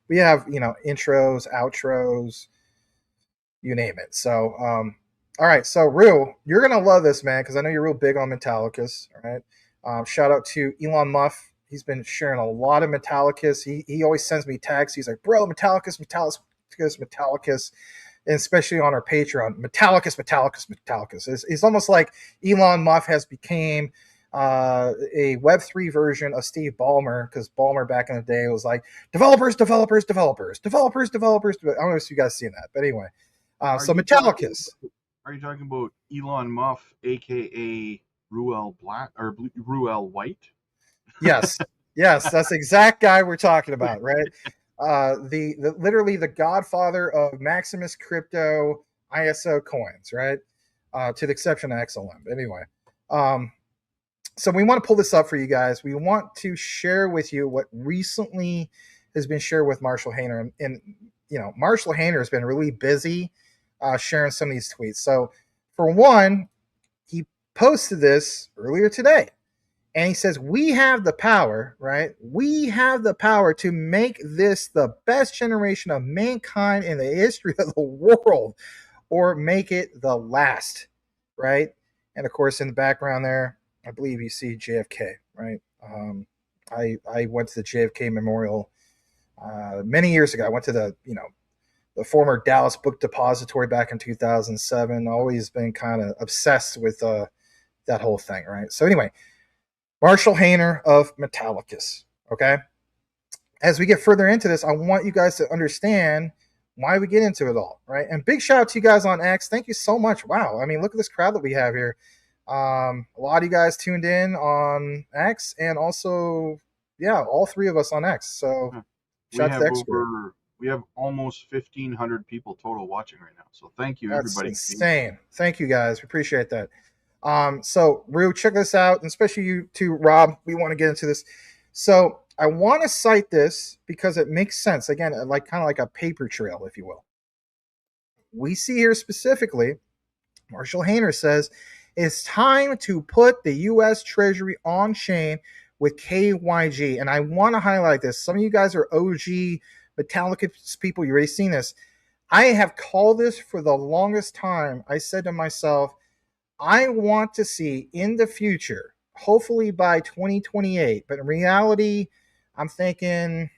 We have intros, outros, you name it. So, all right. So, Rue, you're gonna love this, man, because I know you're real big on Metallicus. All right. Shout out to Elon Muff. He's been sharing a lot of Metallicus. He always sends me texts. He's like, bro, Metallicus, and especially on our Patreon, Metallicus. It's almost like Elon Musk has became a Web3 version of Steve Ballmer, because Ballmer back in the day was like developers, developers, developers, developers, developers. I don't know if you guys seen that, but anyway. So Metallicus. Are you talking about Elon Muff, aka Ruel Black or Ruel White? Yes, yes, that's the exact guy we're talking about, right? The literally the godfather of Maximus Crypto ISO coins, right? To the exception of XLM. Anyway, so we want to pull this up for you guys. We want to share with you what recently has been shared with Marshall Hayner, and you know, Marshall Hayner has been really busy sharing some of these tweets. So, for one, he posted this earlier today. And he says, we have the power, right? We have the power to make this the best generation of mankind in the history of the world, or make it the last, right? And of course, in the background there, I believe you see JFK, right? I went to the JFK Memorial many years ago. I went to the former Dallas Book Depository back in 2007. Always been kind of obsessed with that whole thing, right? So anyway, Marshall Hayner of Metallicus, okay? As we get further into this, I want you guys to understand why we get into it all, right? And big shout out to you guys on X. Thank you so much. Wow. I mean, look at this crowd that we have here. A lot of you guys tuned in on X, and also, yeah, all three of us on X. So shout out to the X group. We have almost 1,500 people total watching right now. So thank you, everybody. That's insane. Thank you, guys. We appreciate that. So Rue, check this out, and especially you too, Rob. We want to get into this. So I want to cite this because it makes sense. Again, like kind of like a paper trail, if you will. We see here specifically, Marshall Hayner says, it's time to put the U.S. Treasury on chain with KYG. And I want to highlight this. Some of you guys are OG Metallicus people. You already seen this. I have called this for the longest time. I said to myself, I want to see in the future, hopefully by 2028, but in reality, I'm thinking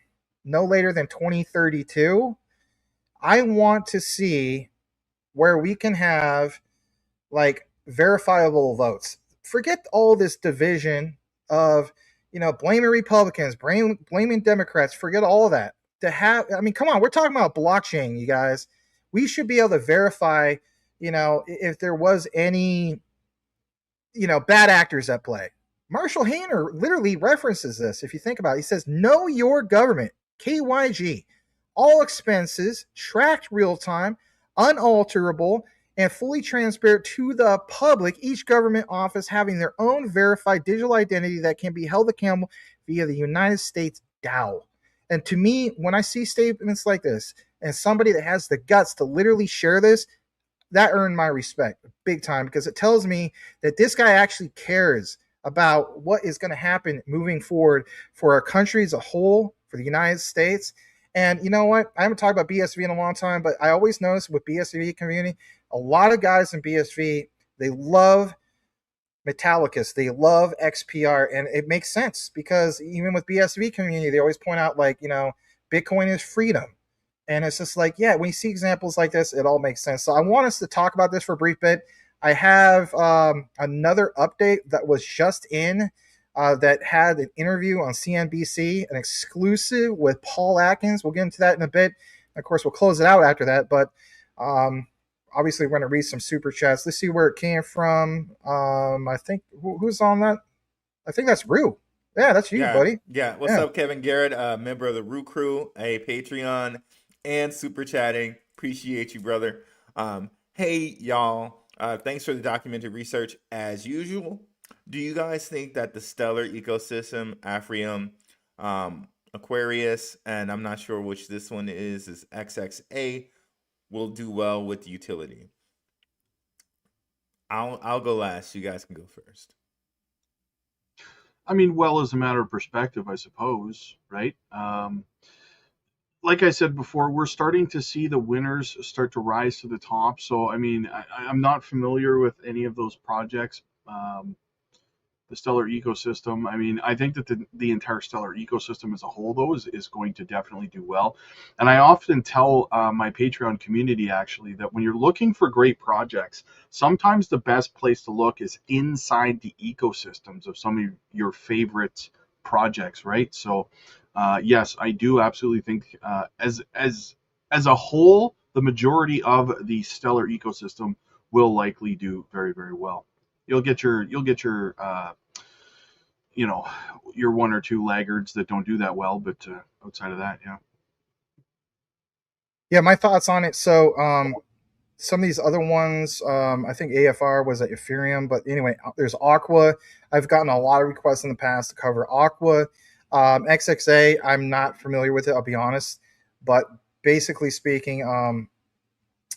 no later than 2032. I want to see where we can have like verifiable votes. Forget all this division of, blaming Republicans, blaming Democrats. Forget all of that. Come on, we're talking about blockchain, you guys. We should be able to verify, if there was any, bad actors at play. Marshall Hayner literally references this. If you think about it, he says, know your government, KYG, all expenses tracked real time, unalterable, and fully transparent to the public, each government office having their own verified digital identity that can be held accountable via the United States DAO. And to me, when I see statements like this, and somebody that has the guts to literally share this, that earned my respect big time, because it tells me that this guy actually cares about what is going to happen moving forward for our country as a whole, for the United States. And you know what? I haven't talked about BSV in a long time, but I always notice with BSV community, a lot of guys in BSV, they love Metallicus, they love XPR, and it makes sense because even with BSV community, they always point out Bitcoin is freedom. And it's just like, yeah, when you see examples like this, it all makes sense. So I want us to talk about this for a brief bit. I have another update that was just in that had an interview on CNBC, an exclusive with Paul Atkins. We'll get into that in a bit. Of course, we'll close it out after that. But obviously, we're going to read some super chats. Let's see where it came from. I think, who's on that? I think that's Rue. Yeah, that's you, buddy. Yeah. What's up, Kevin Garrett, member of the Rue Crew, a Patreon, and super chatting. Appreciate you, brother. Hey, y'all. Thanks for the documented research as usual. Do you guys think that the Stellar ecosystem, Aphrium, Aquarius, and I'm not sure which this one is XXA, will do well with utility? I'll go last. You guys can go first. I mean, well, as a matter of perspective, I suppose, right? Like I said before, we're starting to see the winners start to rise to the top. So, I mean, I'm not familiar with any of those projects. the Stellar ecosystem. I mean, I think that the entire Stellar ecosystem as a whole, though, is going to definitely do well. And I often tell my Patreon community, actually, that when you're looking for great projects, sometimes the best place to look is inside the ecosystems of some of your favorite projects, right? So, yes, I do absolutely think as a whole, the majority of the Stellar ecosystem will likely do very, very well. You'll get your you know, your one or two laggards that don't do that well, but outside of that, yeah. Yeah, my thoughts on it. So, some of these other ones, I think AFR was at Ethereum, but anyway, there's Aqua. I've gotten a lot of requests in the past to cover Aqua. XXA, I'm not familiar with it, I'll be honest, but basically speaking,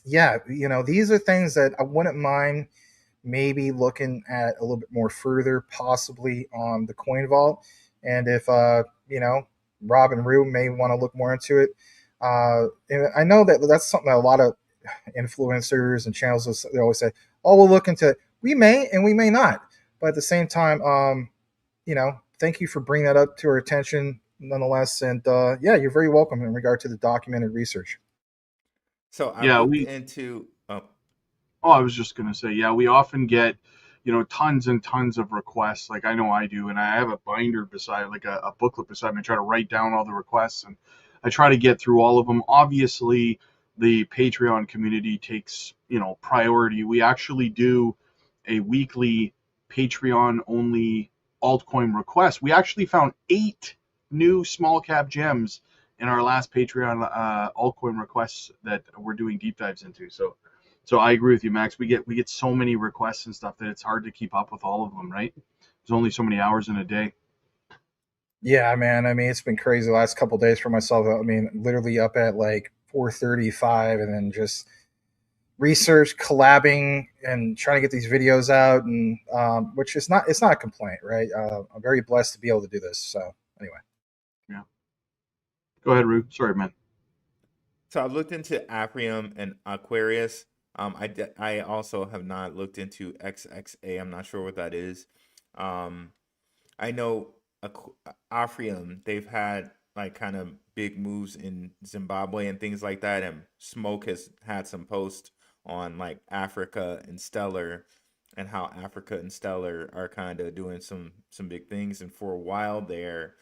yeah, these are things that I wouldn't mind maybe looking at a little bit more further, possibly on the Coin Vault. And if Rob and Rue may want to look more into it, and I know that that's something that a lot of influencers and channels, they always say, "Oh, we'll look into it." We may and we may not, but at the same time, thank you for bringing that up to our attention, nonetheless. And yeah, you're very welcome in regard to the documented research. So I Yeah, looked into. Oh, I was just gonna say, yeah, we often get, tons and tons of requests. Like I know I do, and I have a binder beside, like a booklet beside me. I try to write down all the requests, and I try to get through all of them. Obviously, the Patreon community takes, priority. We actually do a weekly Patreon only altcoin request. We actually found 8 new small cap gems in our last Patreon altcoin requests that we're doing deep dives into. So I agree with you, Max. We get so many requests and stuff that it's hard to keep up with all of them, right? There's only so many hours in a day. Yeah, man. I mean, it's been crazy the last couple of days for myself. I mean, literally up at like 4:35, and then just research, collabing, and trying to get these videos out, and which is it's not a complaint, right? I'm very blessed to be able to do this. So anyway, yeah. Go ahead, Rue. Sorry, man. So I looked into Aprium and Aquarius. I also have not looked into XXA. I'm not sure what that is. I know Aprium, they've had like kind of big moves in Zimbabwe and things like that, and Smoke has had some posts on like Africa and Stellar, and how Africa and Stellar are kind of doing some big things. And for a while there,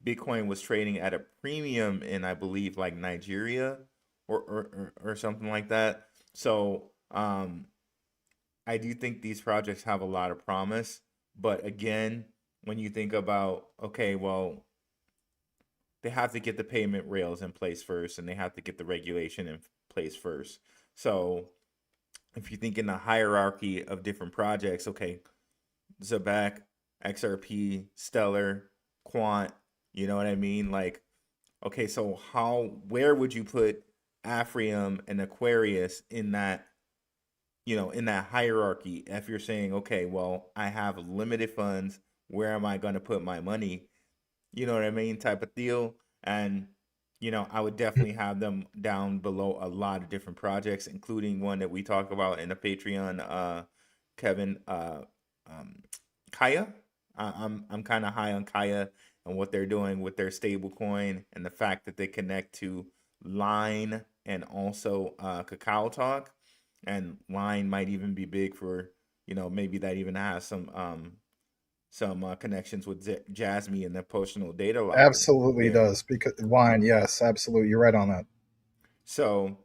Bitcoin was trading at a premium in, I believe, like Nigeria or something like that. So I do think these projects have a lot of promise. But again, when you think about, okay, well, they have to get the payment rails in place first, and they have to get the regulation in place first. So if you think in the hierarchy of different projects, okay, Zebec, XRP, Stellar, Quant, you know what I mean? Like, okay, so where would you put Aprium and Aquarius in that, in that hierarchy? If you're saying, okay, well, I have limited funds, where am I going to put my money? You know what I mean? Type of deal. And, I would definitely have them down below a lot of different projects, including one that we talk about in the Patreon, Kevin, Kaya. I'm kind of high on Kaya and what they're doing with their stable coin, and the fact that they connect to Line and also Kakao Talk. And Line might even be big for, maybe that even has some connections with Jasmine and the personal data locker. absolutely does, because wine. Yes, absolutely. You're right on that. So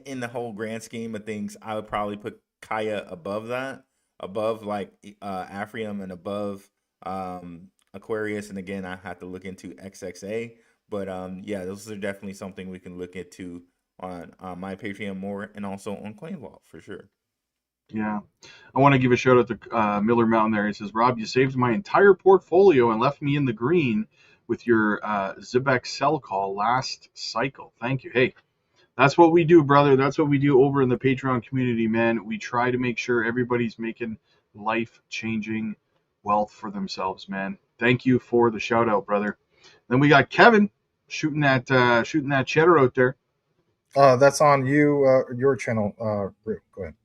in the whole grand scheme of things, I would probably put Kaya above that, above like Aprium, and above Aquarius. And again, I have to look into XXA. But yeah, those are definitely something we can look into on my Patreon more, and also on CoinVault for sure. Yeah. I want to give a shout out to Miller Mountain there. He says, Rob, you saved my entire portfolio and left me in the green with your Zebec sell call last cycle. Thank you. Hey, that's what we do, brother. That's what we do over in the Patreon community, man. We try to make sure everybody's making life-changing wealth for themselves, man. Thank you for the shout out, brother. Then we got Kevin shooting that cheddar out there. That's on you, your channel, Rue. Go ahead.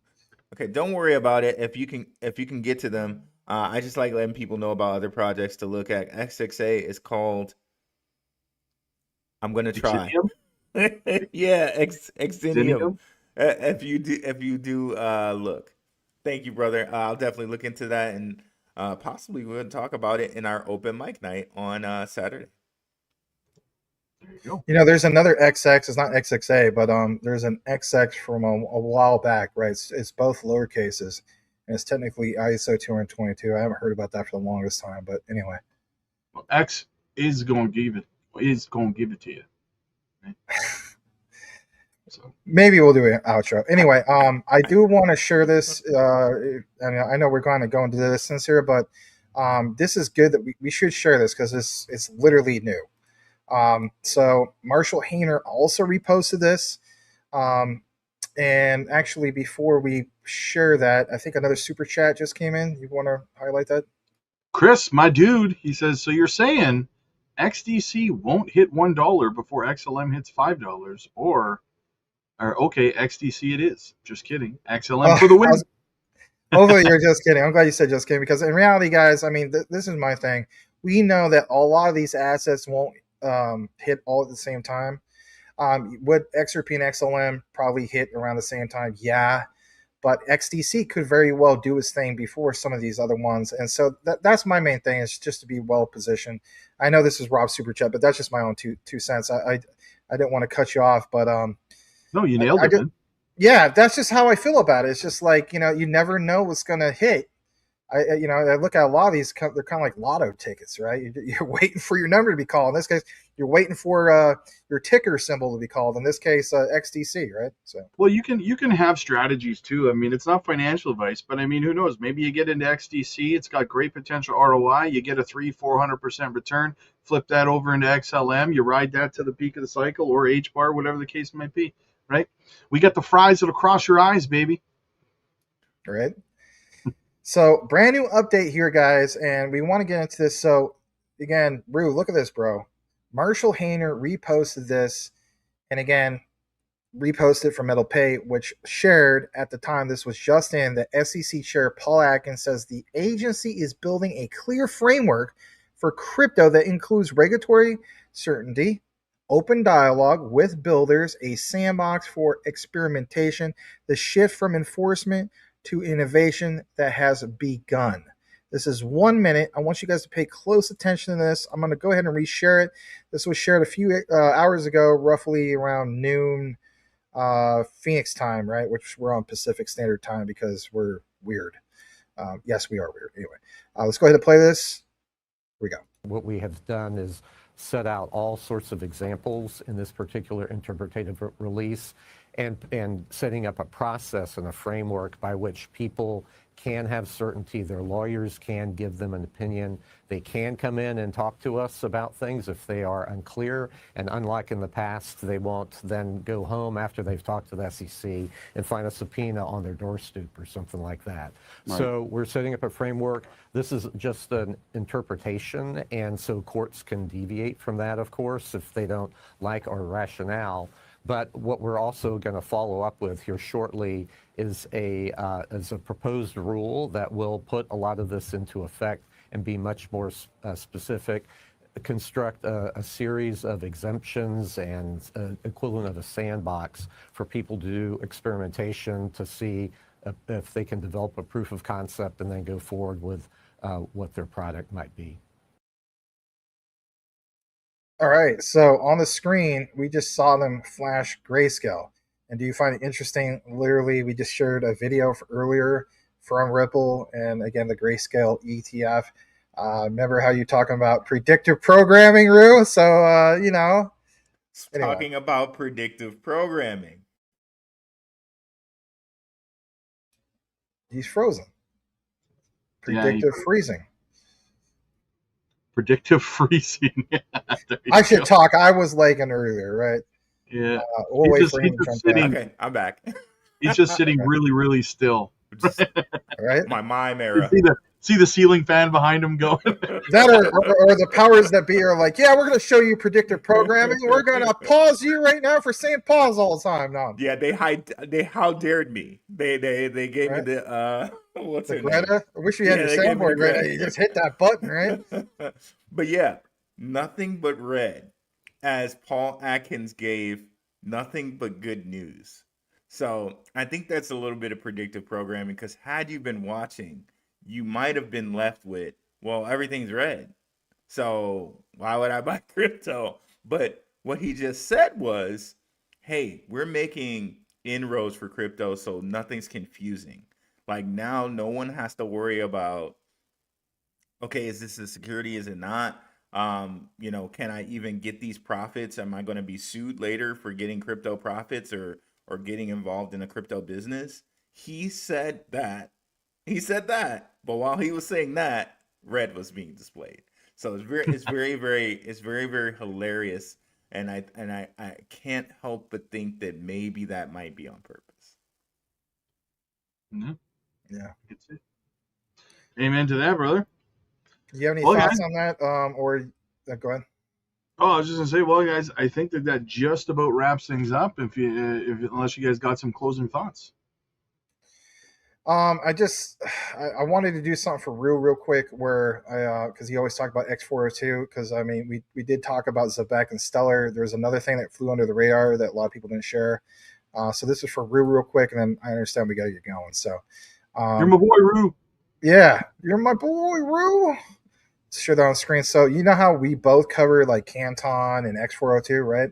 Okay, don't worry about it. If you can get to them, I just like letting people know about other projects to look at. XXA is called. I'm gonna try. Yeah, Exinium. If you do look. Thank you, brother. I'll definitely look into that, and possibly we'll talk about it in our open mic night on Saturday. There you go. You know, there's another XX. It's not XXA, but there's an XX from a while back, right? It's both lower cases, and it's technically ISO 222. I haven't heard about that for the longest time, but anyway. Well, X is going to give it to you. Right? So Maybe we'll do an outro. Anyway, I do want to share this, and I know we're going to go into the distance here, but this is good that we should share this because it's literally new. So Marshall Hayner also reposted this. And actually, before we share that, I think another super chat just came in. You want to highlight that? Chris, my dude, he says, so you're saying XDC won't hit $1 before XLM hits $5, or okay, XDC it is. Just kidding. XLM for the win. Hopefully you're just kidding. I'm glad you said just kidding, because in reality, guys, I mean, this is my thing. We know that a lot of these assets won't hit all at the same time. Would XRP and XLM probably hit around the same time? Yeah. But XDC could very well do its thing before some of these other ones. And so that's my main thing, is just to be well positioned. I know this is Rob's super chat, but that's just my own two cents. I didn't want to cut you off, but no, you nailed it. Yeah, that's just how I feel about it. It's just like, you know, you never know what's going to hit. I look at a lot of these, they're kind of like lotto tickets, right? You're waiting for your number to be called. In this case, you're waiting for your ticker symbol to be called. In this case, XDC, right? So, well, you can have strategies too. I mean, it's not financial advice, but I mean, who knows? Maybe you get into XDC. It's got great potential ROI. You get a 300-400% return. Flip that over into XLM. You ride that to the peak of the cycle, or H bar, whatever the case might be, right? We got the fries that'll cross your eyes, baby. Right. So, brand new update here, guys, and we want to get into this. So, again, Rue, look at this, bro. Marshall Hayner reposted this, and again, reposted from Metal Pay, which shared at the time this was just in. The SEC chair Paul Atkins says the agency is building a clear framework for crypto that includes regulatory certainty, open dialogue with builders, a sandbox for experimentation, the shift from enforcement to innovation that has begun. This is 1 minute. I want you guys to pay close attention to this. I'm going to go ahead and reshare it. This was shared a few hours ago, roughly around noon Phoenix time, right? Which we're on Pacific Standard Time because we're weird. Yes, we are weird. Anyway, let's go ahead and play this. Here we go. What we have done is set out all sorts of examples in this particular interpretative release, and setting up a process and a framework by which people can have certainty. Their lawyers can give them an opinion. They can come in and talk to us about things if they are unclear. And unlike in the past, they won't then go home after they've talked to the SEC and find a subpoena on their doorstep or something like that. Right. So we're setting up a framework. This is just an interpretation, and so courts can deviate from that, of course, if they don't like our rationale. But what we're also going to follow up with here shortly is a proposed rule that will put a lot of this into effect and be much more specific, construct a series of exemptions and equivalent of a sandbox for people to do experimentation to see if they can develop a proof of concept and then go forward with what their product might be. All right, so on the screen, we just saw them flash Grayscale. And do you find it interesting? Literally, we just shared a video earlier from Ripple, and again, the Grayscale ETF. Remember how you're talking about predictive programming, Rue? So, you know. Anyway. Talking about predictive programming. He's frozen. Predictive freezing. Predictive freezing. I should talk. I was lagging earlier, right? Yeah. We'll wait for him to jump back. Okay, I'm back. He's just sitting really, really still. Right? My mime era. see the ceiling fan behind him going. That or the powers that be are like, yeah, we're going to show you predictive programming. We're going to pause you right now for saying pause all the time. No. Yeah, they how dared me. They gave me the what's the her Greta. name? I wish we had your soundboard, Greta. You just hit that button, right? But yeah, nothing but red, as Paul Atkins gave nothing but good news. So I think that's a little bit of predictive programming, because had you been watching, you might have been left with, well, everything's red, so why would I buy crypto? But what he just said was, hey, we're making inroads for crypto so nothing's confusing. Like, now no one has to worry about, okay, is this a security? Is it not? Can I even get these profits? Am I going to be sued later for getting crypto profits or getting involved in a crypto business? He said that. But while he was saying that, red was being displayed. So it's very hilarious. And I can't help but think that maybe that might be on purpose. Mm-hmm. Yeah. It's it. Amen to that, brother. Do you have any thoughts on that? Go ahead. Oh, I was just gonna say, well, guys, I think that just about wraps things up. If unless you guys got some closing thoughts. I wanted to do something for real quick, where because you always talk about X402, because I mean we did talk about Zebec and Stellar. There's another thing that flew under the radar that a lot of people didn't share. So this is for real quick, and then I understand we got to get going. So you're my boy, Rue. Yeah, you're my boy, Rue. Let's share that on screen. So you know how we both cover like Canton and X402, right?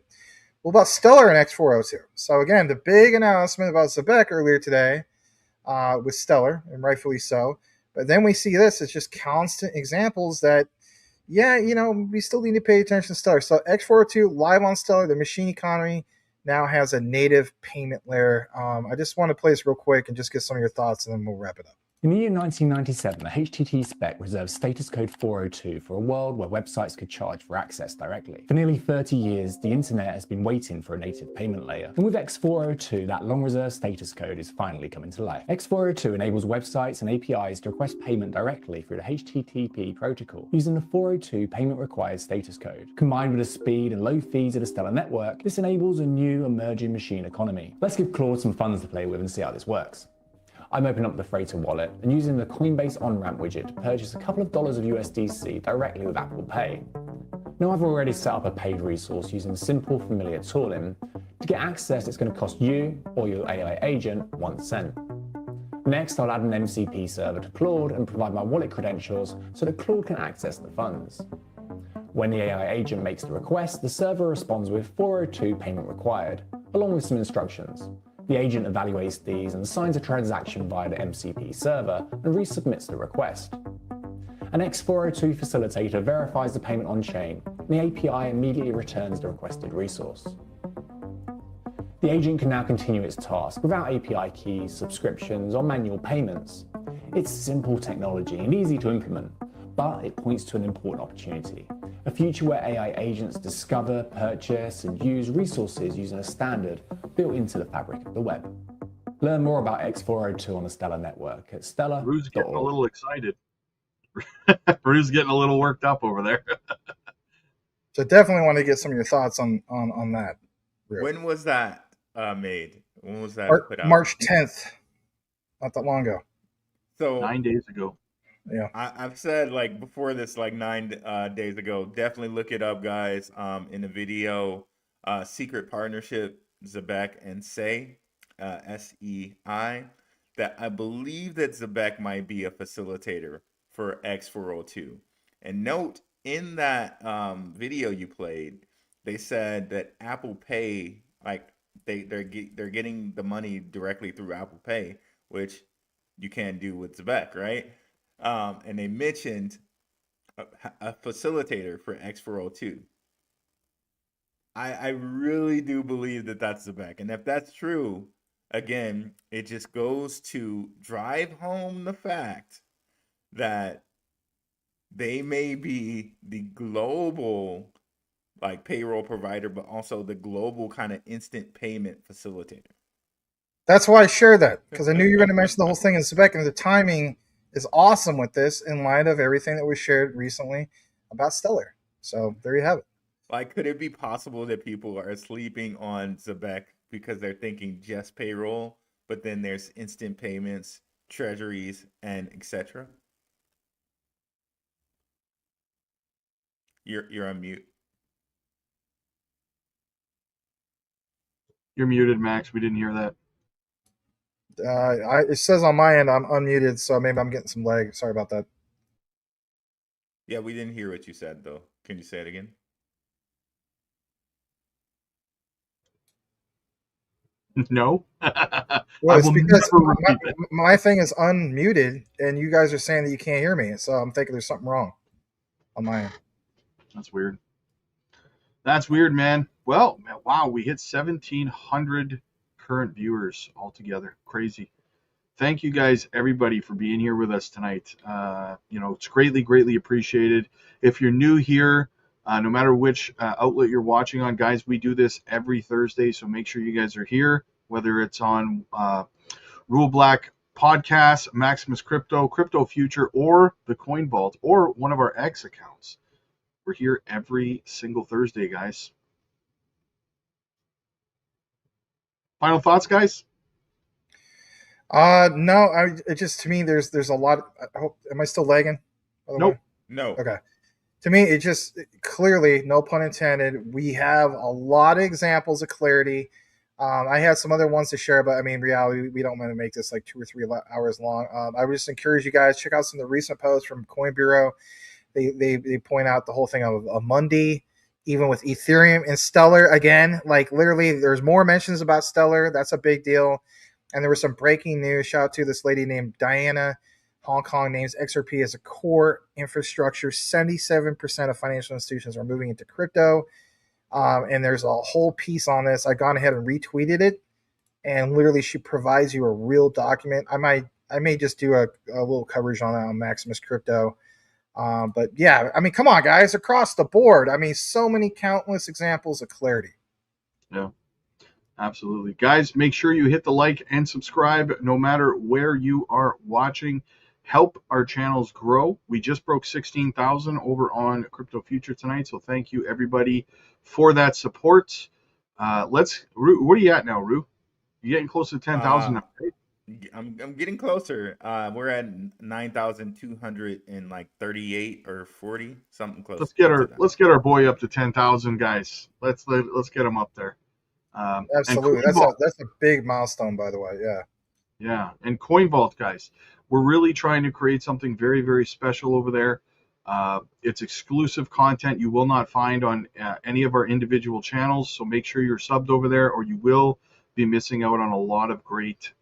Well, about Stellar and X402. So again, the big announcement about Zebec earlier today with Stellar, and rightfully so. But then we see this. It's just constant examples that, yeah, we still need to pay attention to Stellar. So X402 live on Stellar, the machine economy now has a native payment layer. I just want to play this real quick and just get some of your thoughts, and then we'll wrap it up. In the year 1997, the HTTP spec reserved status code 402 for a world where websites could charge for access directly. For nearly 30 years, the internet has been waiting for a native payment layer. And with X402, that long-reserved status code is finally coming to life. X402 enables websites and APIs to request payment directly through the HTTP protocol, using the 402 payment required status code. Combined with the speed and low fees of the Stellar network, this enables a new emerging machine economy. Let's give Claude some funds to play with and see how this works. I'm opening up the Freighter wallet and using the Coinbase on-ramp widget to purchase a couple of dollars of USDC directly with Apple Pay. Now I've already set up a paid resource using simple familiar tooling. To get access, it's going to cost you or your AI agent 1 cent. Next, I'll add an MCP server to Claude and provide my wallet credentials so that Claude can access the funds. When the AI agent makes the request, the server responds with 402 payment required, along with some instructions. The agent evaluates these and signs a transaction via the MCP server and resubmits the request. An X402 facilitator verifies the payment on-chain, and the API immediately returns the requested resource. The agent can now continue its task without API keys, subscriptions, or manual payments. It's simple technology and easy to implement, but it points to an important opportunity. A future where AI agents discover, purchase, and use resources using a standard built into the fabric of the web. Learn more about X402 on the Stellar network at Steller. Rue's getting a little excited. Rue's getting a little worked up over there. So definitely want to get some of your thoughts on that. Rue. When was that made? When was that put out? March 10th. Not that long ago. So 9 days ago. Yeah, I've said like before this, like 9 days ago. Definitely look it up, guys. In the video, secret partnership, Zebec and SEI, SEI. That I believe that Zebec might be a facilitator for X402. And note in that video you played, they said that Apple Pay, like they're getting the money directly through Apple Pay, which you can't do with Zebec, right? And they mentioned a facilitator for X402. I really do believe that that's Zebec. And if that's true, again, it just goes to drive home the fact that they may be the global like payroll provider, but also the global kind of instant payment facilitator. That's why I shared that, because I knew you were going to mention the whole thing in Zebec, and the timing is awesome with this in light of everything that we shared recently about Steller. So there you have it. Like, could it be possible that people are sleeping on Zebec because they're thinking just payroll, but then there's instant payments, treasuries, and etc.? You're on mute. You're muted, Max. We didn't hear that. It says on my end I'm unmuted, so maybe I'm getting some lag. Sorry about that. Yeah, we didn't hear what you said, though. Can you say it again? No. Well, I it's will because never repeat it. my thing is unmuted, and you guys are saying that you can't hear me. So I'm thinking there's something wrong on my end. That's weird. That's weird, man. Well, wow, we hit 1,700 current viewers altogether. Crazy. Thank you guys, everybody, for being here with us tonight. It's greatly appreciated. If you're new here, no matter which outlet you're watching on, guys, we do this every Thursday, so make sure you guys are here, whether it's on Rule Black Podcast, Maximus Crypto, Crypto Future, or the Coin Vault, or one of our X accounts. We're here every single Thursday, guys. Final thoughts, guys? No, it just, to me, there's a lot. I hope, am I still lagging? By the Nope. way? No. Okay. To me, it just clearly, no pun intended, we have a lot of examples of clarity. I had some other ones to share, but I mean, in reality, we don't want to make this like 2 or 3 hours long. I would just encourage you guys, check out some of the recent posts from Coin Bureau. They point out the whole thing of a Monday, even with Ethereum and Stellar. Again, like literally, there's more mentions about Stellar. That's a big deal. And there was some breaking news. Shout out to this lady named Diana. Hong Kong names XRP as a core infrastructure. 77% of financial institutions are moving into crypto. And there's a whole piece on this. I've gone ahead and retweeted it. And literally, she provides you a real document. I may just do a little coverage on that on Maximus Crypto. But yeah, I mean, come on, guys, across the board. I mean, so many countless examples of clarity. Yeah, absolutely. Guys, make sure you hit the like and subscribe no matter where you are watching. Help our channels grow. We just broke 16,000 over on Crypto Future tonight, so thank you, everybody, for that support. Rue, what are you at now, Rue? You getting close to 10,000 now, right? I'm getting closer. We're at 9,238 or 40, something close. Let's get our boy up to 10,000, guys. Let's get him up there. Absolutely, that's a big milestone, by the way. Yeah, and Coin Vault, guys, we're really trying to create something very special over there. It's exclusive content you will not find on any of our individual channels. So make sure you're subbed over there, or you will be missing out on a lot of great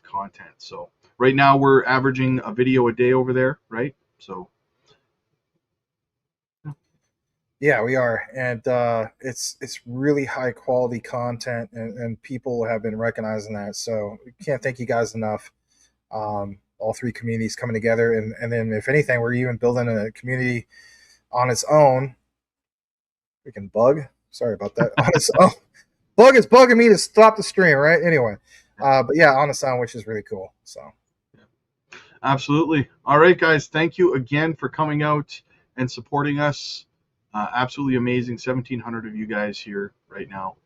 content. So right now we're averaging a video a day over there, right? So yeah, we are, and it's really high quality content, and people have been recognizing that. So we can't thank you guys enough. All 3 communities coming together, and then if anything, we're even building a community on its own. Freaking bug. Sorry about that. On its own. Bug is bugging me to stop the stream, right? Anyway, but yeah, on its own, which is really cool. So, absolutely. All right, guys. Thank you again for coming out and supporting us. Absolutely amazing. 1,700 of you guys here right now.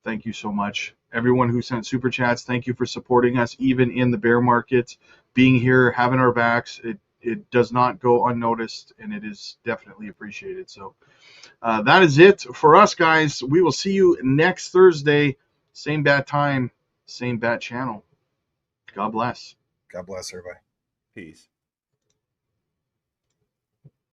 Thank you so much. Everyone who sent super chats, thank you for supporting us, even in the bear market. Being here, having our backs, it does not go unnoticed, and it is definitely appreciated. So that is it for us, guys. We will see you next Thursday. Same bat time, same bat channel. God bless. God bless everybody. Peace.